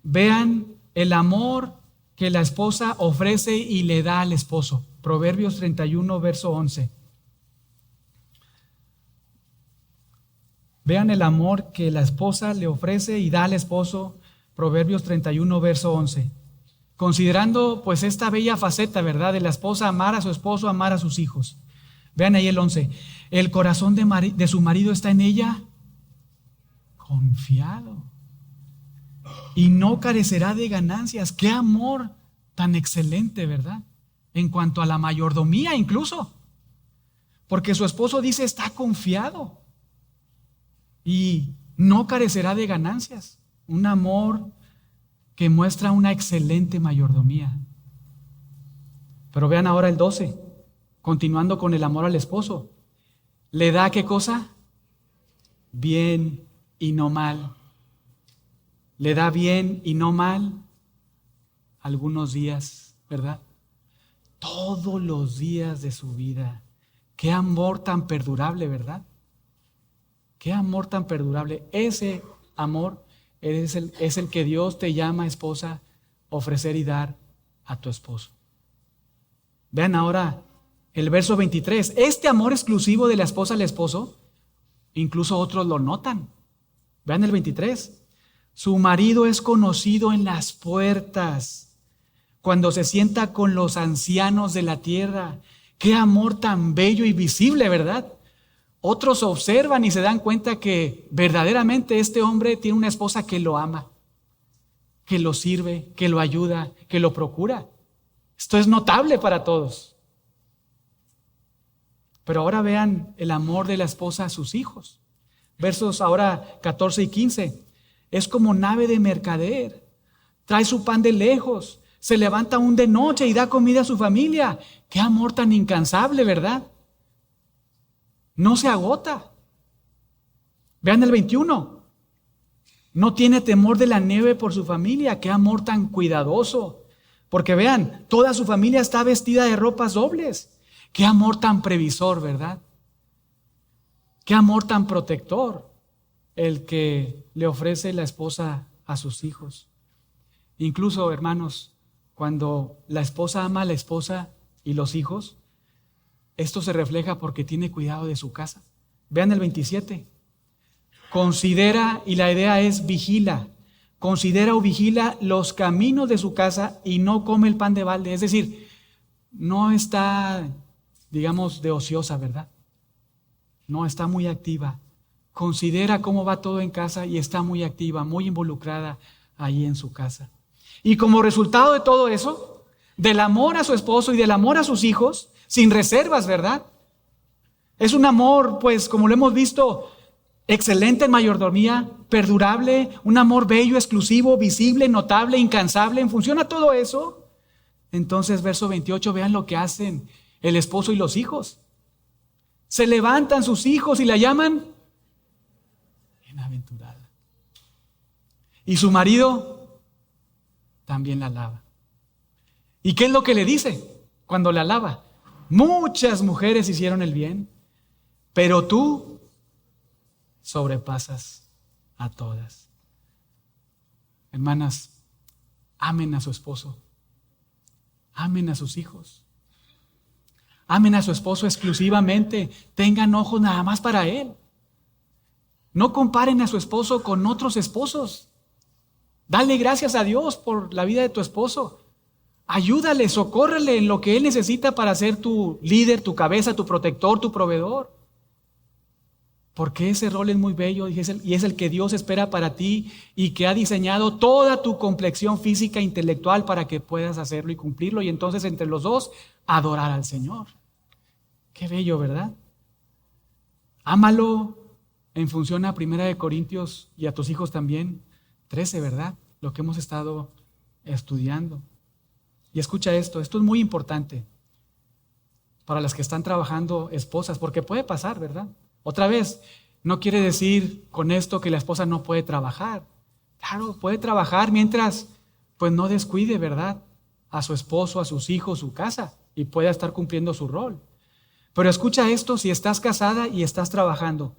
A: vean el amor que la esposa ofrece y le da al esposo. Proverbios 31, verso 11. Vean el amor que la esposa le ofrece y da al esposo. Proverbios 31, verso 11. Considerando pues esta bella faceta, ¿verdad?, de la esposa, amar a su esposo, amar a sus hijos. Vean ahí el 11. El corazón de su marido está en ella confiado y no carecerá de ganancias. ¡Qué amor tan excelente!, ¿verdad? En cuanto a la mayordomía incluso. Porque su esposo dice está confiado y no carecerá de ganancias. Un amor que muestra una excelente mayordomía. Pero vean ahora el 12, continuando con el amor al esposo. ¿Le da qué cosa? Bien y no mal. Le da bien y no mal algunos días, ¿verdad? Todos los días de su vida. Qué amor tan perdurable, ¿verdad? Qué amor tan perdurable. Ese amor es el que Dios te llama, esposa, ofrecer y dar a tu esposo. Vean ahora el verso 23. Este amor exclusivo de la esposa al esposo, incluso otros lo notan. Vean el 23. Su marido es conocido en las puertas, cuando se sienta con los ancianos de la tierra. Qué amor tan bello y visible, ¿verdad? Otros observan y se dan cuenta que verdaderamente este hombre tiene una esposa que lo ama, que lo sirve, que lo ayuda, que lo procura. Esto es notable para todos. Pero ahora vean el amor de la esposa a sus hijos. Versos ahora 14 y 15. Es como nave de mercader. Trae su pan de lejos. Se levanta aún de noche y da comida a su familia. Qué amor tan incansable, ¿verdad? no se agota. Vean el 21. No tiene temor de la nieve por su familia. Qué amor tan cuidadoso. Porque vean, toda su familia está vestida de ropas dobles. Qué amor tan previsor, ¿verdad? Qué amor tan protector el que le ofrece la esposa a sus hijos. Incluso, hermanos, cuando la esposa ama a la esposa y los hijos, esto se refleja porque tiene cuidado de su casa. Vean el 27. Considera, y la idea es vigila. Considera o vigila los caminos de su casa y no come el pan de balde. Es decir, no está, digamos, de ociosa, ¿verdad? No, está muy activa. Considera cómo va todo en casa y está muy activa, muy involucrada ahí en su casa. Y como resultado de todo eso, del amor a su esposo y del amor a sus hijos, sin reservas, ¿verdad? Es un amor, pues, como lo hemos visto, excelente en mayordomía, perdurable, un amor bello, exclusivo, visible, notable, incansable. En función a todo eso, entonces, verso 28, vean lo que hacen el esposo y los hijos. Se levantan sus hijos y la llaman bienaventurada. Y su marido también la alaba. ¿Y qué es lo que le dice cuando la alaba? Muchas mujeres hicieron el bien, pero tú sobrepasas a todas. Hermanas, amen a su esposo, amen a sus hijos, amen a su esposo exclusivamente, tengan ojos nada más para él. No comparen a su esposo con otros esposos. Dale gracias a Dios por la vida de tu esposo. Ayúdale, socórrele en lo que él necesita para ser tu líder, tu cabeza, tu protector, tu proveedor. Porque ese rol es muy bello y es el que Dios espera para ti y que ha diseñado toda tu complexión física e intelectual para que puedas hacerlo y cumplirlo. Y entonces entre los dos, adorar al Señor. Qué bello, ¿verdad? Ámalo en función a 1 Corintios y a tus hijos también, 13, ¿verdad? Lo que hemos estado estudiando. Y escucha esto es muy importante para las que están trabajando esposas, porque puede pasar, ¿verdad? Otra vez, no quiere decir con esto que la esposa no puede trabajar. Claro, puede trabajar mientras pues no descuide, ¿verdad? A su esposo, a sus hijos, su casa, y pueda estar cumpliendo su rol. Pero escucha esto, si estás casada y estás trabajando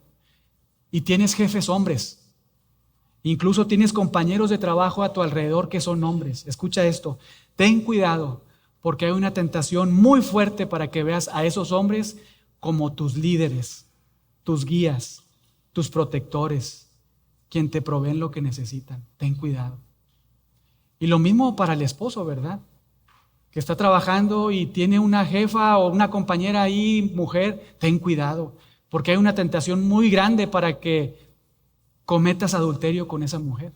A: y tienes jefes hombres, incluso tienes compañeros de trabajo a tu alrededor que son hombres, escucha esto, ten cuidado porque hay una tentación muy fuerte para que veas a esos hombres como tus líderes, tus guías, tus protectores, quien te proveen lo que necesitan. Ten cuidado. Y lo mismo para el esposo, ¿verdad? Que está trabajando y tiene una jefa o una compañera ahí, mujer, ten cuidado, porque hay una tentación muy grande para que cometas adulterio con esa mujer,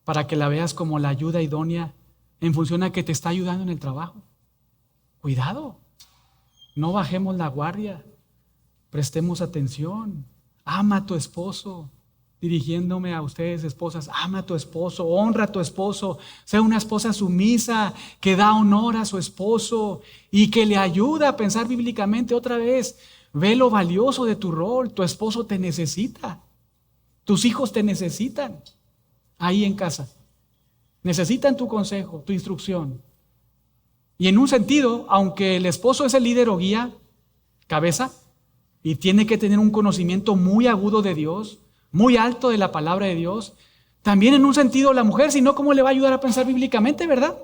A: para que la veas como la ayuda idónea en función a que te está ayudando en el trabajo. Cuidado, no bajemos la guardia, prestemos atención, ama a tu esposo. Dirigiéndome a ustedes, esposas, ama a tu esposo, honra a tu esposo, sea una esposa sumisa, que da honor a su esposo y que le ayuda a pensar bíblicamente otra vez. Ve lo valioso de tu rol, tu esposo te necesita, tus hijos te necesitan ahí en casa. Necesitan tu consejo, tu instrucción. Y en un sentido, aunque el esposo es el líder o guía, cabeza, y tiene que tener un conocimiento muy agudo de Dios, muy alto de la palabra de Dios, también en un sentido la mujer, si no, ¿cómo le va a ayudar a pensar bíblicamente, verdad?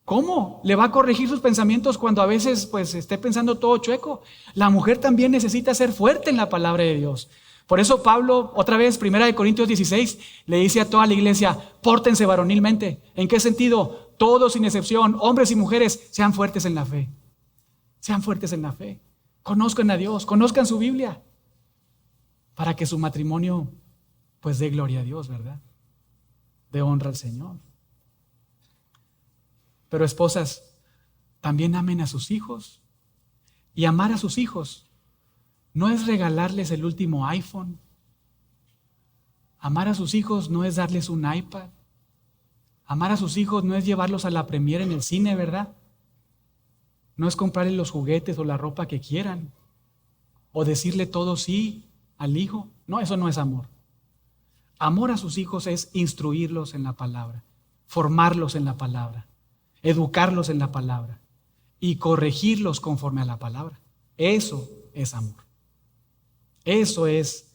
A: ¿Cómo? ¿Le va a corregir sus pensamientos cuando a veces pues esté pensando todo chueco? La mujer también necesita ser fuerte en la palabra de Dios. Por eso Pablo, otra vez, 1 Corintios 16, le dice a toda la iglesia, pórtense varonilmente. ¿En qué sentido? Todos sin excepción, hombres y mujeres, sean fuertes en la fe. Sean fuertes en la fe. Conozcan a Dios, conozcan su Biblia, para que su matrimonio pues dé gloria a Dios, ¿verdad? De honra al Señor. Pero esposas, también amen a sus hijos. Y amar a sus hijos no es regalarles el último iPhone. Amar a sus hijos no es darles un iPad. Amar a sus hijos no es llevarlos a la premiere en el cine, ¿verdad? No es comprarles los juguetes o la ropa que quieran. o decirle todo sí al hijo. No, eso no es amor. Amor a sus hijos es instruirlos en la palabra, formarlos en la palabra, educarlos en la palabra y corregirlos conforme a la palabra. Eso es amor. Eso es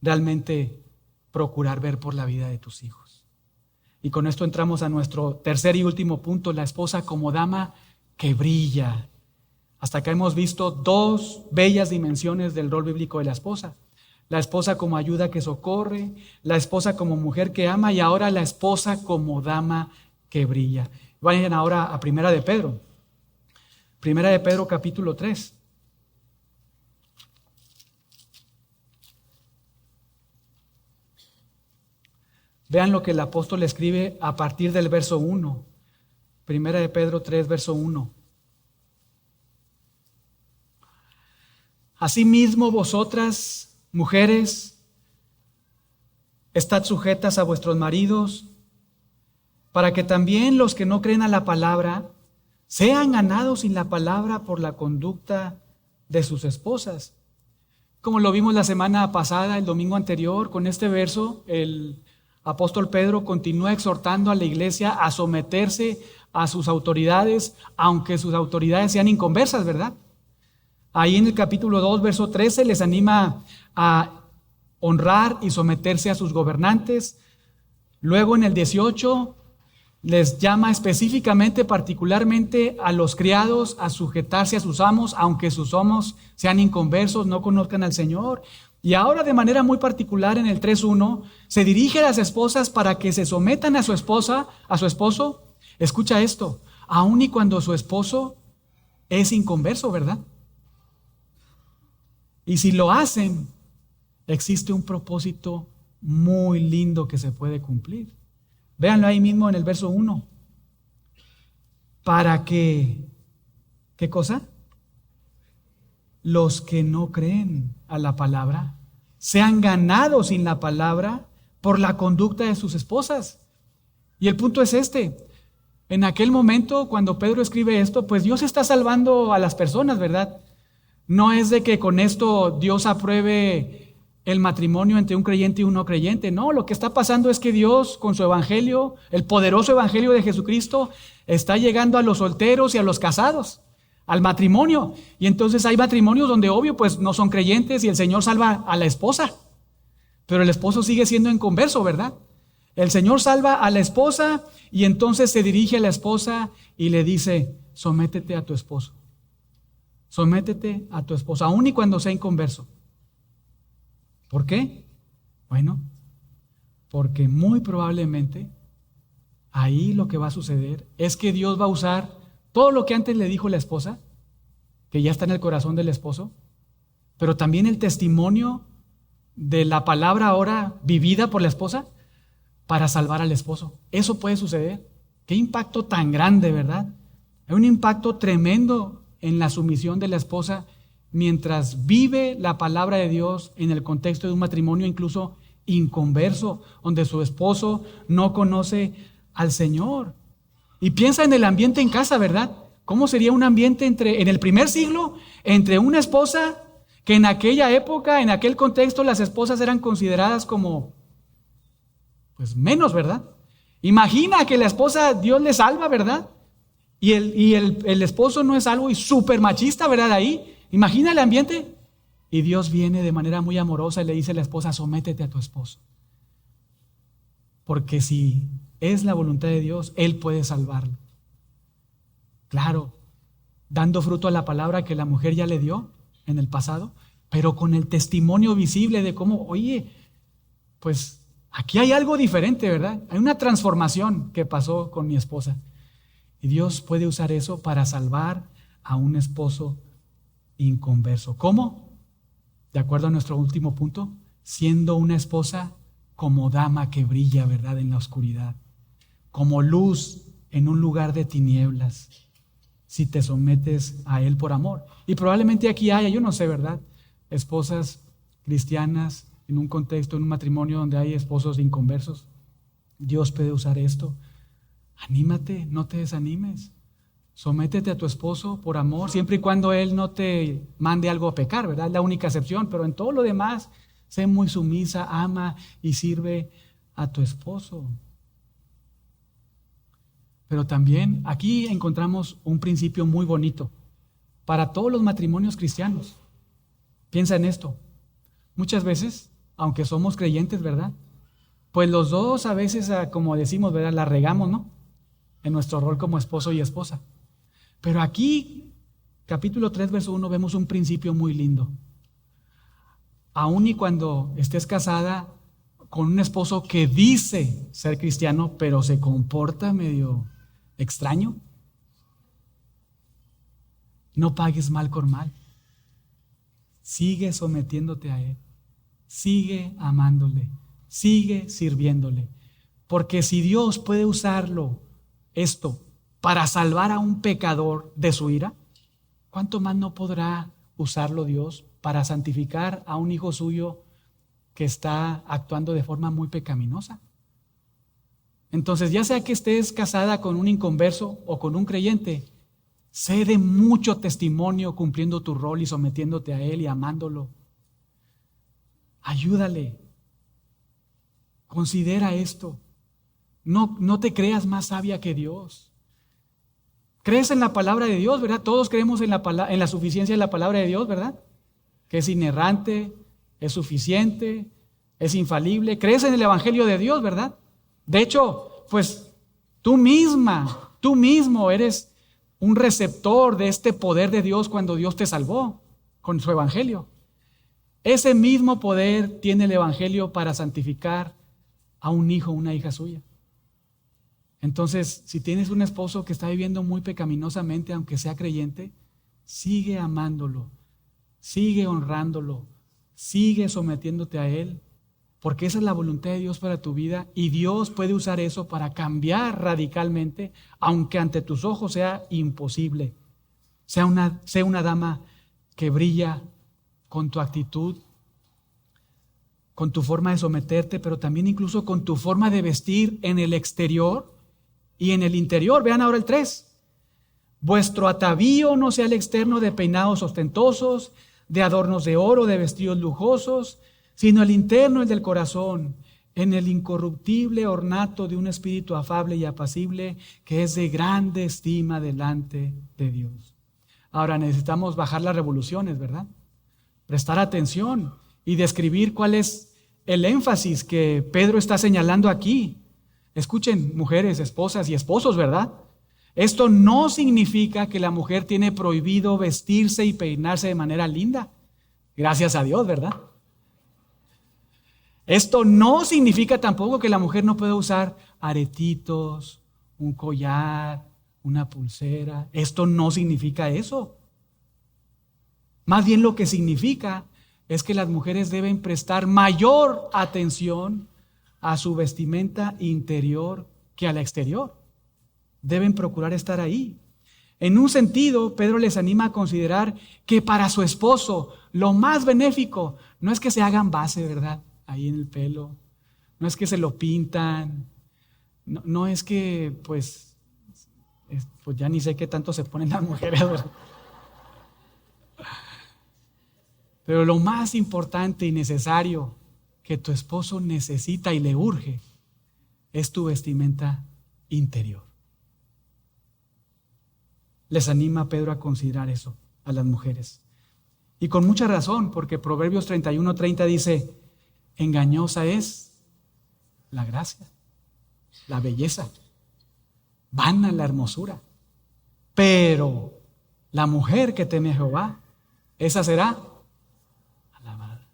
A: realmente procurar ver por la vida de tus hijos. Y con esto entramos a nuestro tercer y último punto, la esposa como dama que brilla. Hasta acá hemos visto dos bellas dimensiones del rol bíblico de la esposa. La esposa como ayuda que socorre, la esposa como mujer que ama y ahora la esposa como dama que brilla. Vayan ahora a Primera de Pedro. Primera de Pedro capítulo 3. Vean lo que el apóstol escribe a partir del verso 1. Primera de Pedro 3, verso 1. Asimismo vosotras, mujeres, estad sujetas a vuestros maridos, para que también los que no creen a la palabra sean ganados sin la palabra por la conducta de sus esposas. Como lo vimos la semana pasada, el domingo anterior, con este verso, el apóstol Pedro continúa exhortando a la iglesia a someterse a sus autoridades, aunque sus autoridades sean inconversas, ¿verdad? Ahí en el capítulo 2, verso 13, les anima a honrar y someterse a sus gobernantes. Luego en el 18, les llama específicamente, particularmente a los criados, a sujetarse a sus amos, aunque sus amos sean inconversos, no conozcan al Señor. Y ahora de manera muy particular en el 3.1, se dirige a las esposas para que se sometan a su esposa, a su esposo. Escucha esto, aun y cuando su esposo es inconverso, ¿verdad? Y si lo hacen, existe un propósito muy lindo que se puede cumplir. Véanlo ahí mismo en el verso 1. Para que, ¿qué cosa? Los que no creen a la palabra sean ganados sin la palabra por la conducta de sus esposas. Y el punto es este. En aquel momento, cuando Pedro escribe esto, pues Dios está salvando a las personas, ¿verdad? No es de que con esto Dios apruebe el matrimonio entre un creyente y un no creyente. No, lo que está pasando es que Dios con su evangelio, el poderoso evangelio de Jesucristo, está llegando a los solteros y a los casados, al matrimonio. Y entonces hay matrimonios donde obvio pues no son creyentes y el Señor salva a la esposa, pero el esposo sigue siendo inconverso, ¿verdad? El Señor salva a la esposa y entonces se dirige a la esposa y le dice, sométete a tu esposo. Sométete a tu esposa, aun y cuando sea inconverso. ¿Por qué? Bueno, porque muy probablemente ahí lo que va a suceder es que Dios va a usar todo lo que antes le dijo la esposa, que ya está en el corazón del esposo, pero también el testimonio de la palabra ahora vivida por la esposa para salvar al esposo. Eso puede suceder. Qué impacto tan grande, ¿verdad? Hay un impacto tremendo en la sumisión de la esposa mientras vive la palabra de Dios en el contexto de un matrimonio incluso inconverso, donde su esposo no conoce al Señor. Y piensa en el ambiente en casa, ¿verdad? ¿Cómo sería un ambiente en el primer siglo, entre una esposa que en aquella época, en aquel contexto, las esposas eran consideradas como, pues menos, ¿verdad? Imagina que la esposa, Dios le salva, ¿verdad? Y el esposo no es algo y súper machista, ¿verdad? Ahí, imagina el ambiente. Y Dios viene de manera muy amorosa y le dice a la esposa, sométete a tu esposo. Porque si es la voluntad de Dios, Él puede salvarlo. Claro, dando fruto a la palabra que la mujer ya le dio en el pasado, pero con el testimonio visible de cómo, oye, pues aquí hay algo diferente, ¿verdad? Hay una transformación que pasó con mi esposa. Y Dios puede usar eso para salvar a un esposo inconverso. ¿Cómo? De acuerdo a nuestro último punto, siendo una esposa como dama que brilla, ¿verdad?, en la oscuridad, como luz en un lugar de tinieblas, si te sometes a Él por amor. Y probablemente aquí haya, yo no sé, ¿verdad?, esposas cristianas en un contexto, en un matrimonio donde hay esposos inconversos. Dios puede usar esto. Anímate, no te desanimes. Sométete a tu esposo por amor, siempre y cuando él no te mande algo a pecar, ¿verdad? Es la única excepción, pero en todo lo demás, sé muy sumisa, ama y sirve a tu esposo. Pero también aquí encontramos un principio muy bonito para todos los matrimonios cristianos. Piensa en esto. Muchas veces, aunque somos creyentes, ¿verdad? Pues los dos a veces, como decimos, ¿verdad? La regamos, ¿no? En nuestro rol como esposo y esposa. Pero aquí, capítulo 3, verso 1, vemos un principio muy lindo. Aun y cuando estés casada con un esposo que dice ser cristiano, pero se comporta medio extraño, no pagues mal con mal. Sigue sometiéndote a él. Sigue amándole. Sigue sirviéndole. Porque si Dios puede usarlo, esto, para salvar a un pecador de su ira, ¿cuánto más no podrá usarlo Dios para santificar a un hijo suyo que está actuando de forma muy pecaminosa? Entonces, ya sea que estés casada con un inconverso o con un creyente, sé de mucho testimonio cumpliendo tu rol y sometiéndote a él y amándolo. Ayúdale. Considera esto. No te creas más sabia que Dios. ¿Crees en la palabra de Dios, verdad? Todos creemos en la suficiencia de la palabra de Dios, ¿verdad? Que es inerrante, es suficiente, es infalible. ¿Crees en el Evangelio de Dios, verdad? De hecho, pues tú mismo eres un receptor de este poder de Dios cuando Dios te salvó con su Evangelio. Ese mismo poder tiene el Evangelio para santificar a un hijo o una hija suya. Entonces, si tienes un esposo que está viviendo muy pecaminosamente, aunque sea creyente, sigue amándolo, sigue honrándolo, sigue sometiéndote a él, porque esa es la voluntad de Dios para tu vida y Dios puede usar eso para cambiar radicalmente, aunque ante tus ojos sea imposible. Sé una dama que brilla con tu actitud, con tu forma de someterte, pero también incluso con tu forma de vestir en el exterior y en el interior. Vean ahora el 3. Vuestro atavío no sea el externo de peinados ostentosos, de adornos de oro, de vestidos lujosos, sino el interno, el del corazón, en el incorruptible ornato de un espíritu afable y apacible, que es de grande estima delante de Dios. Ahora necesitamos bajar las revoluciones, ¿verdad? Prestar atención y describir cuál es el énfasis que Pedro está señalando aquí. Escuchen, mujeres, esposas y esposos, ¿verdad? Esto no significa que la mujer tiene prohibido vestirse y peinarse de manera linda. Gracias a Dios, ¿verdad? Esto no significa tampoco que la mujer no pueda usar aretitos, un collar, una pulsera. Esto no significa eso. Más bien lo que significa es que las mujeres deben prestar mayor atención a su vestimenta interior que a la exterior. Deben procurar estar ahí. En un sentido, Pedro les anima a considerar que para su esposo lo más benéfico no es que se hagan base, ¿verdad? Ahí en el pelo, no es que se lo pintan, no es que pues ya ni sé qué tanto se ponen las mujeres, ¿verdad? Pero lo más importante y necesario que tu esposo necesita y le urge es tu vestimenta interior. Les anima Pedro a considerar eso a las mujeres. Y con mucha razón, porque Proverbios 31:30 dice: engañosa es la gracia, la belleza, vana la hermosura, pero la mujer que teme a Jehová, esa será alabada.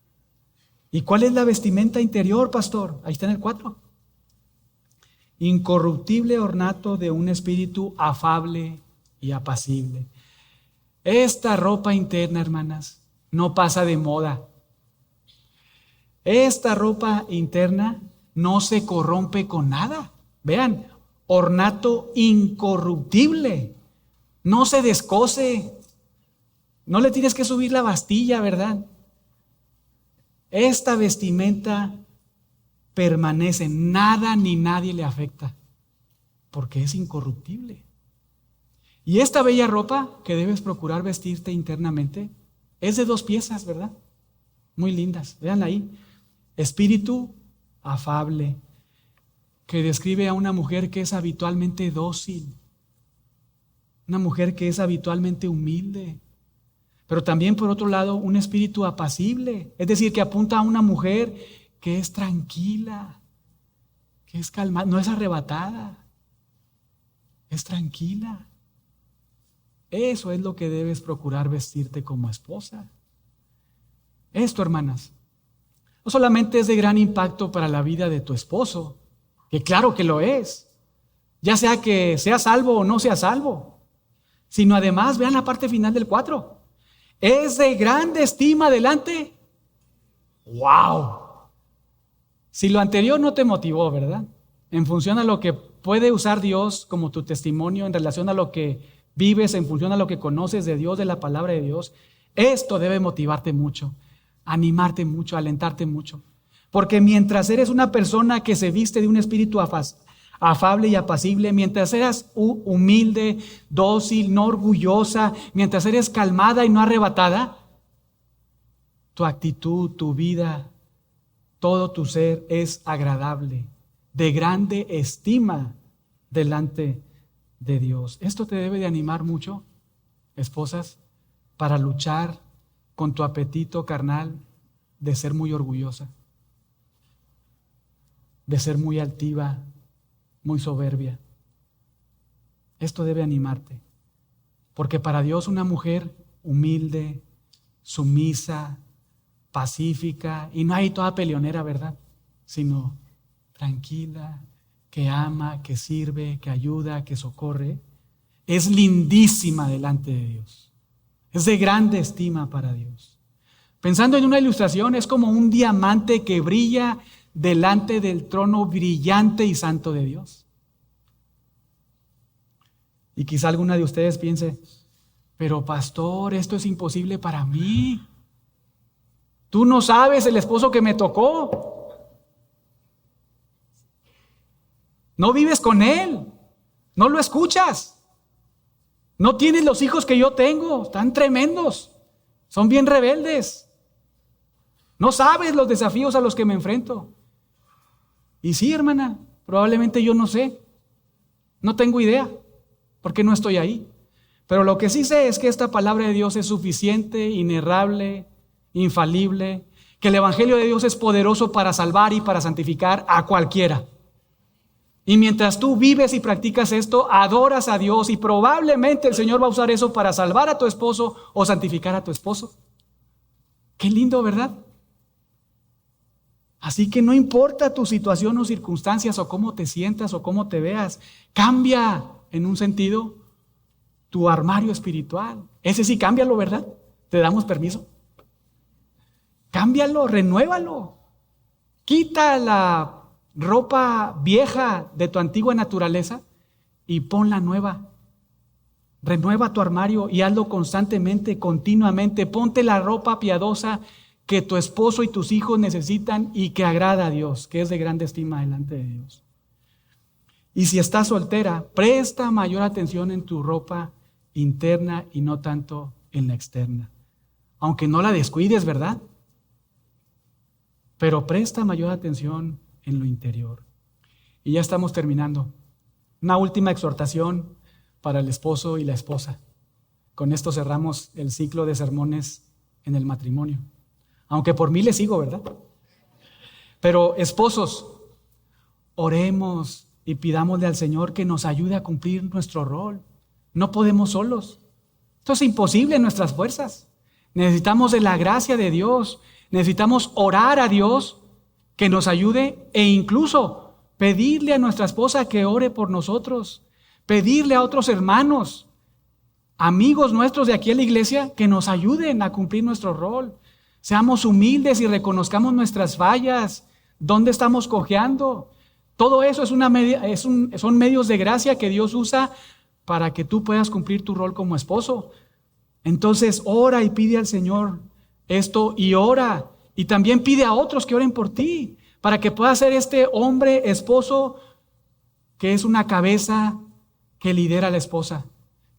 A: ¿Y cuál es la vestimenta interior, pastor? Ahí está en el 4. Incorruptible ornato de un espíritu afable y apacible. Esta ropa interna, hermanas, no pasa de moda. Esta ropa interna no se corrompe con nada. Vean, ornato incorruptible. No se descose. No le tienes que subir la bastilla, ¿verdad? Esta vestimenta permanece. Nada ni nadie le afecta. Porque es incorruptible. Y esta bella ropa que debes procurar vestirte internamente es de 2 piezas, ¿verdad? Muy lindas, véanla ahí. Espíritu afable, que describe a una mujer que es habitualmente dócil, una mujer que es habitualmente humilde, pero también por otro lado un espíritu apacible, es decir, que apunta a una mujer que es tranquila, que es calmada, no es arrebatada, es tranquila. Eso es lo que debes procurar vestirte como esposa. Esto, hermanas, no solamente es de gran impacto para la vida de tu esposo, que claro que lo es, ya sea que sea salvo o no sea salvo, sino además, vean la parte final del 4, es de grande estima delante. ¡Wow! Si lo anterior no te motivó, ¿verdad? En función a lo que puede usar Dios como tu testimonio, en relación a lo que vives, en función a lo que conoces de Dios, de la palabra de Dios, esto debe motivarte mucho, animarte mucho, alentarte mucho. Porque mientras eres una persona que se viste de un espíritu afable y apacible, mientras eres humilde, dócil, no orgullosa, mientras eres calmada y no arrebatada, tu actitud, tu vida, todo tu ser es agradable, de grande estima delante de Dios. Esto te debe de animar mucho, esposas, para luchar con tu apetito carnal de ser muy orgullosa, de ser muy altiva, muy soberbia. Esto debe animarte, porque para Dios una mujer humilde, sumisa, pacífica, y no hay toda peleonera, ¿verdad? Sino tranquila, que ama, que sirve, que ayuda, que socorre, es lindísima delante de Dios. Es de grande estima para Dios. Pensando en una ilustración, es como un diamante que brilla delante del trono brillante y santo de Dios. Y quizá alguna de ustedes piense, pero pastor, esto es imposible para mí. Tú no sabes el esposo que me tocó. No vives con él, no lo escuchas, no tienes los hijos que yo tengo, están tremendos, son bien rebeldes, no sabes los desafíos a los que me enfrento. Y sí, hermana, probablemente yo no sé, no tengo idea, porque no estoy ahí, pero lo que sí sé es que esta palabra de Dios es suficiente, inerrable, infalible, que el evangelio de Dios es poderoso para salvar y para santificar a cualquiera. Y mientras tú vives y practicas esto, adoras a Dios y probablemente el Señor va a usar eso para salvar a tu esposo o santificar a tu esposo. Qué lindo, ¿verdad? Así que no importa tu situación o circunstancias o cómo te sientas o cómo te veas, cambia en un sentido tu armario espiritual. Ese sí, cámbialo, ¿verdad? Te damos permiso. Cámbialo, renuévalo. Quita la ropa vieja de tu antigua naturaleza y ponla nueva. Renueva tu armario y hazlo constantemente, continuamente. Ponte la ropa piadosa que tu esposo y tus hijos necesitan y que agrada a Dios, que es de grande estima delante de Dios. Y si estás soltera, presta mayor atención en tu ropa interna y no tanto en la externa. Aunque no la descuides, ¿verdad? Pero presta mayor atención en lo interior. Y ya estamos terminando. Una última exhortación para el esposo y la esposa. Con esto cerramos el ciclo de sermones en el matrimonio. Aunque por mí le sigo, ¿verdad? Pero esposos, oremos y pidámosle al Señor que nos ayude a cumplir nuestro rol. No podemos solos. Esto es imposible en nuestras fuerzas. Necesitamos de la gracia de Dios. Necesitamos orar a Dios que nos ayude e incluso pedirle a nuestra esposa que ore por nosotros, pedirle a otros hermanos, amigos nuestros de aquí en la iglesia que nos ayuden a cumplir nuestro rol. Seamos humildes y reconozcamos nuestras fallas, dónde estamos cojeando. Todo eso son medios de gracia que Dios usa para que tú puedas cumplir tu rol como esposo. Entonces ora y pide al Señor esto y ora. Y también pide a otros que oren por ti, para que puedas ser este hombre, esposo, que es una cabeza que lidera a la esposa,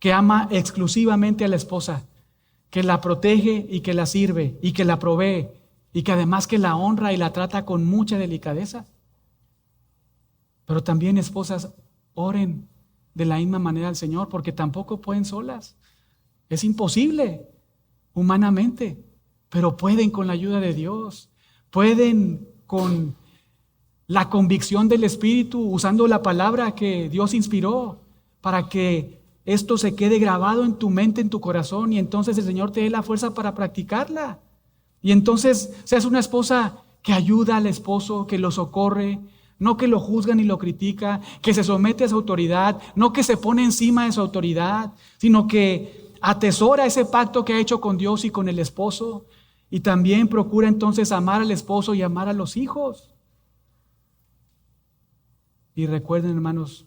A: que ama exclusivamente a la esposa, que la protege y que la sirve y que la provee y que además que la honra y la trata con mucha delicadeza. Pero también, esposas, oren de la misma manera al Señor, porque tampoco pueden solas. Es imposible humanamente, pero pueden con la ayuda de Dios, pueden con la convicción del Espíritu, usando la palabra que Dios inspiró para que esto se quede grabado en tu mente, en tu corazón, y entonces el Señor te dé la fuerza para practicarla. Y entonces seas una esposa que ayuda al esposo, que lo socorre, no que lo juzga ni lo critica, que se somete a su autoridad, no que se pone encima de su autoridad, sino que atesora ese pacto que ha hecho con Dios y con el esposo, y también procura entonces amar al esposo y amar a los hijos. Y recuerden, hermanos,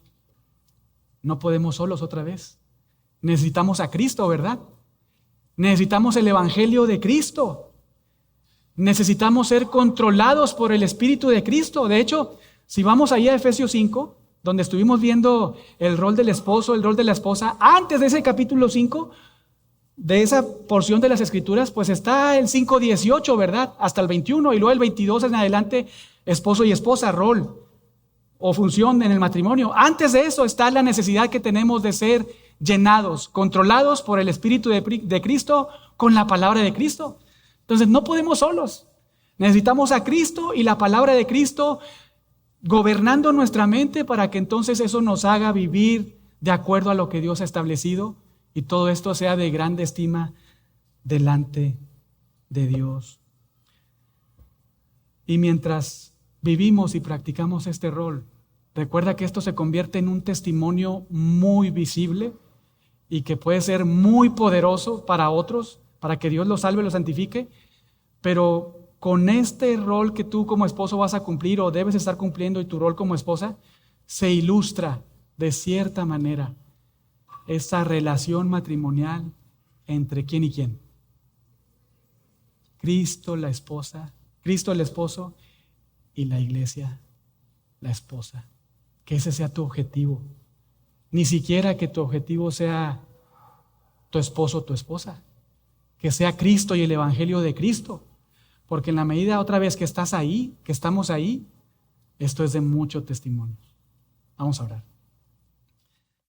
A: no podemos solos otra vez. Necesitamos a Cristo, ¿verdad? Necesitamos el Evangelio de Cristo. Necesitamos ser controlados por el Espíritu de Cristo. De hecho, si vamos ahí a Efesios 5, donde estuvimos viendo el rol del esposo, el rol de la esposa, antes de ese capítulo 5, de esa porción de las Escrituras, pues está el 5:18, ¿verdad? Hasta el 21, y luego el 22 en adelante, esposo y esposa, rol o función en el matrimonio. Antes de eso está la necesidad que tenemos de ser llenados, controlados por el Espíritu de Cristo con la palabra de Cristo. Entonces no podemos solos. Necesitamos a Cristo y la palabra de Cristo gobernando nuestra mente para que entonces eso nos haga vivir de acuerdo a lo que Dios ha establecido y todo esto sea de grande estima delante de Dios. Y mientras vivimos y practicamos este rol, recuerda que esto se convierte en un testimonio muy visible y que puede ser muy poderoso para otros, para que Dios los salve y los santifique, pero con este rol que tú como esposo vas a cumplir o debes estar cumpliendo y tu rol como esposa, se ilustra de cierta manera esa relación matrimonial entre quién y quién. Cristo la esposa, Cristo el esposo y la iglesia la esposa. Que ese sea tu objetivo. Ni siquiera que tu objetivo sea tu esposo o tu esposa. Que sea Cristo y el Evangelio de Cristo. Porque en la medida otra vez que estás ahí, que estamos ahí, esto es de mucho testimonio. Vamos a orar.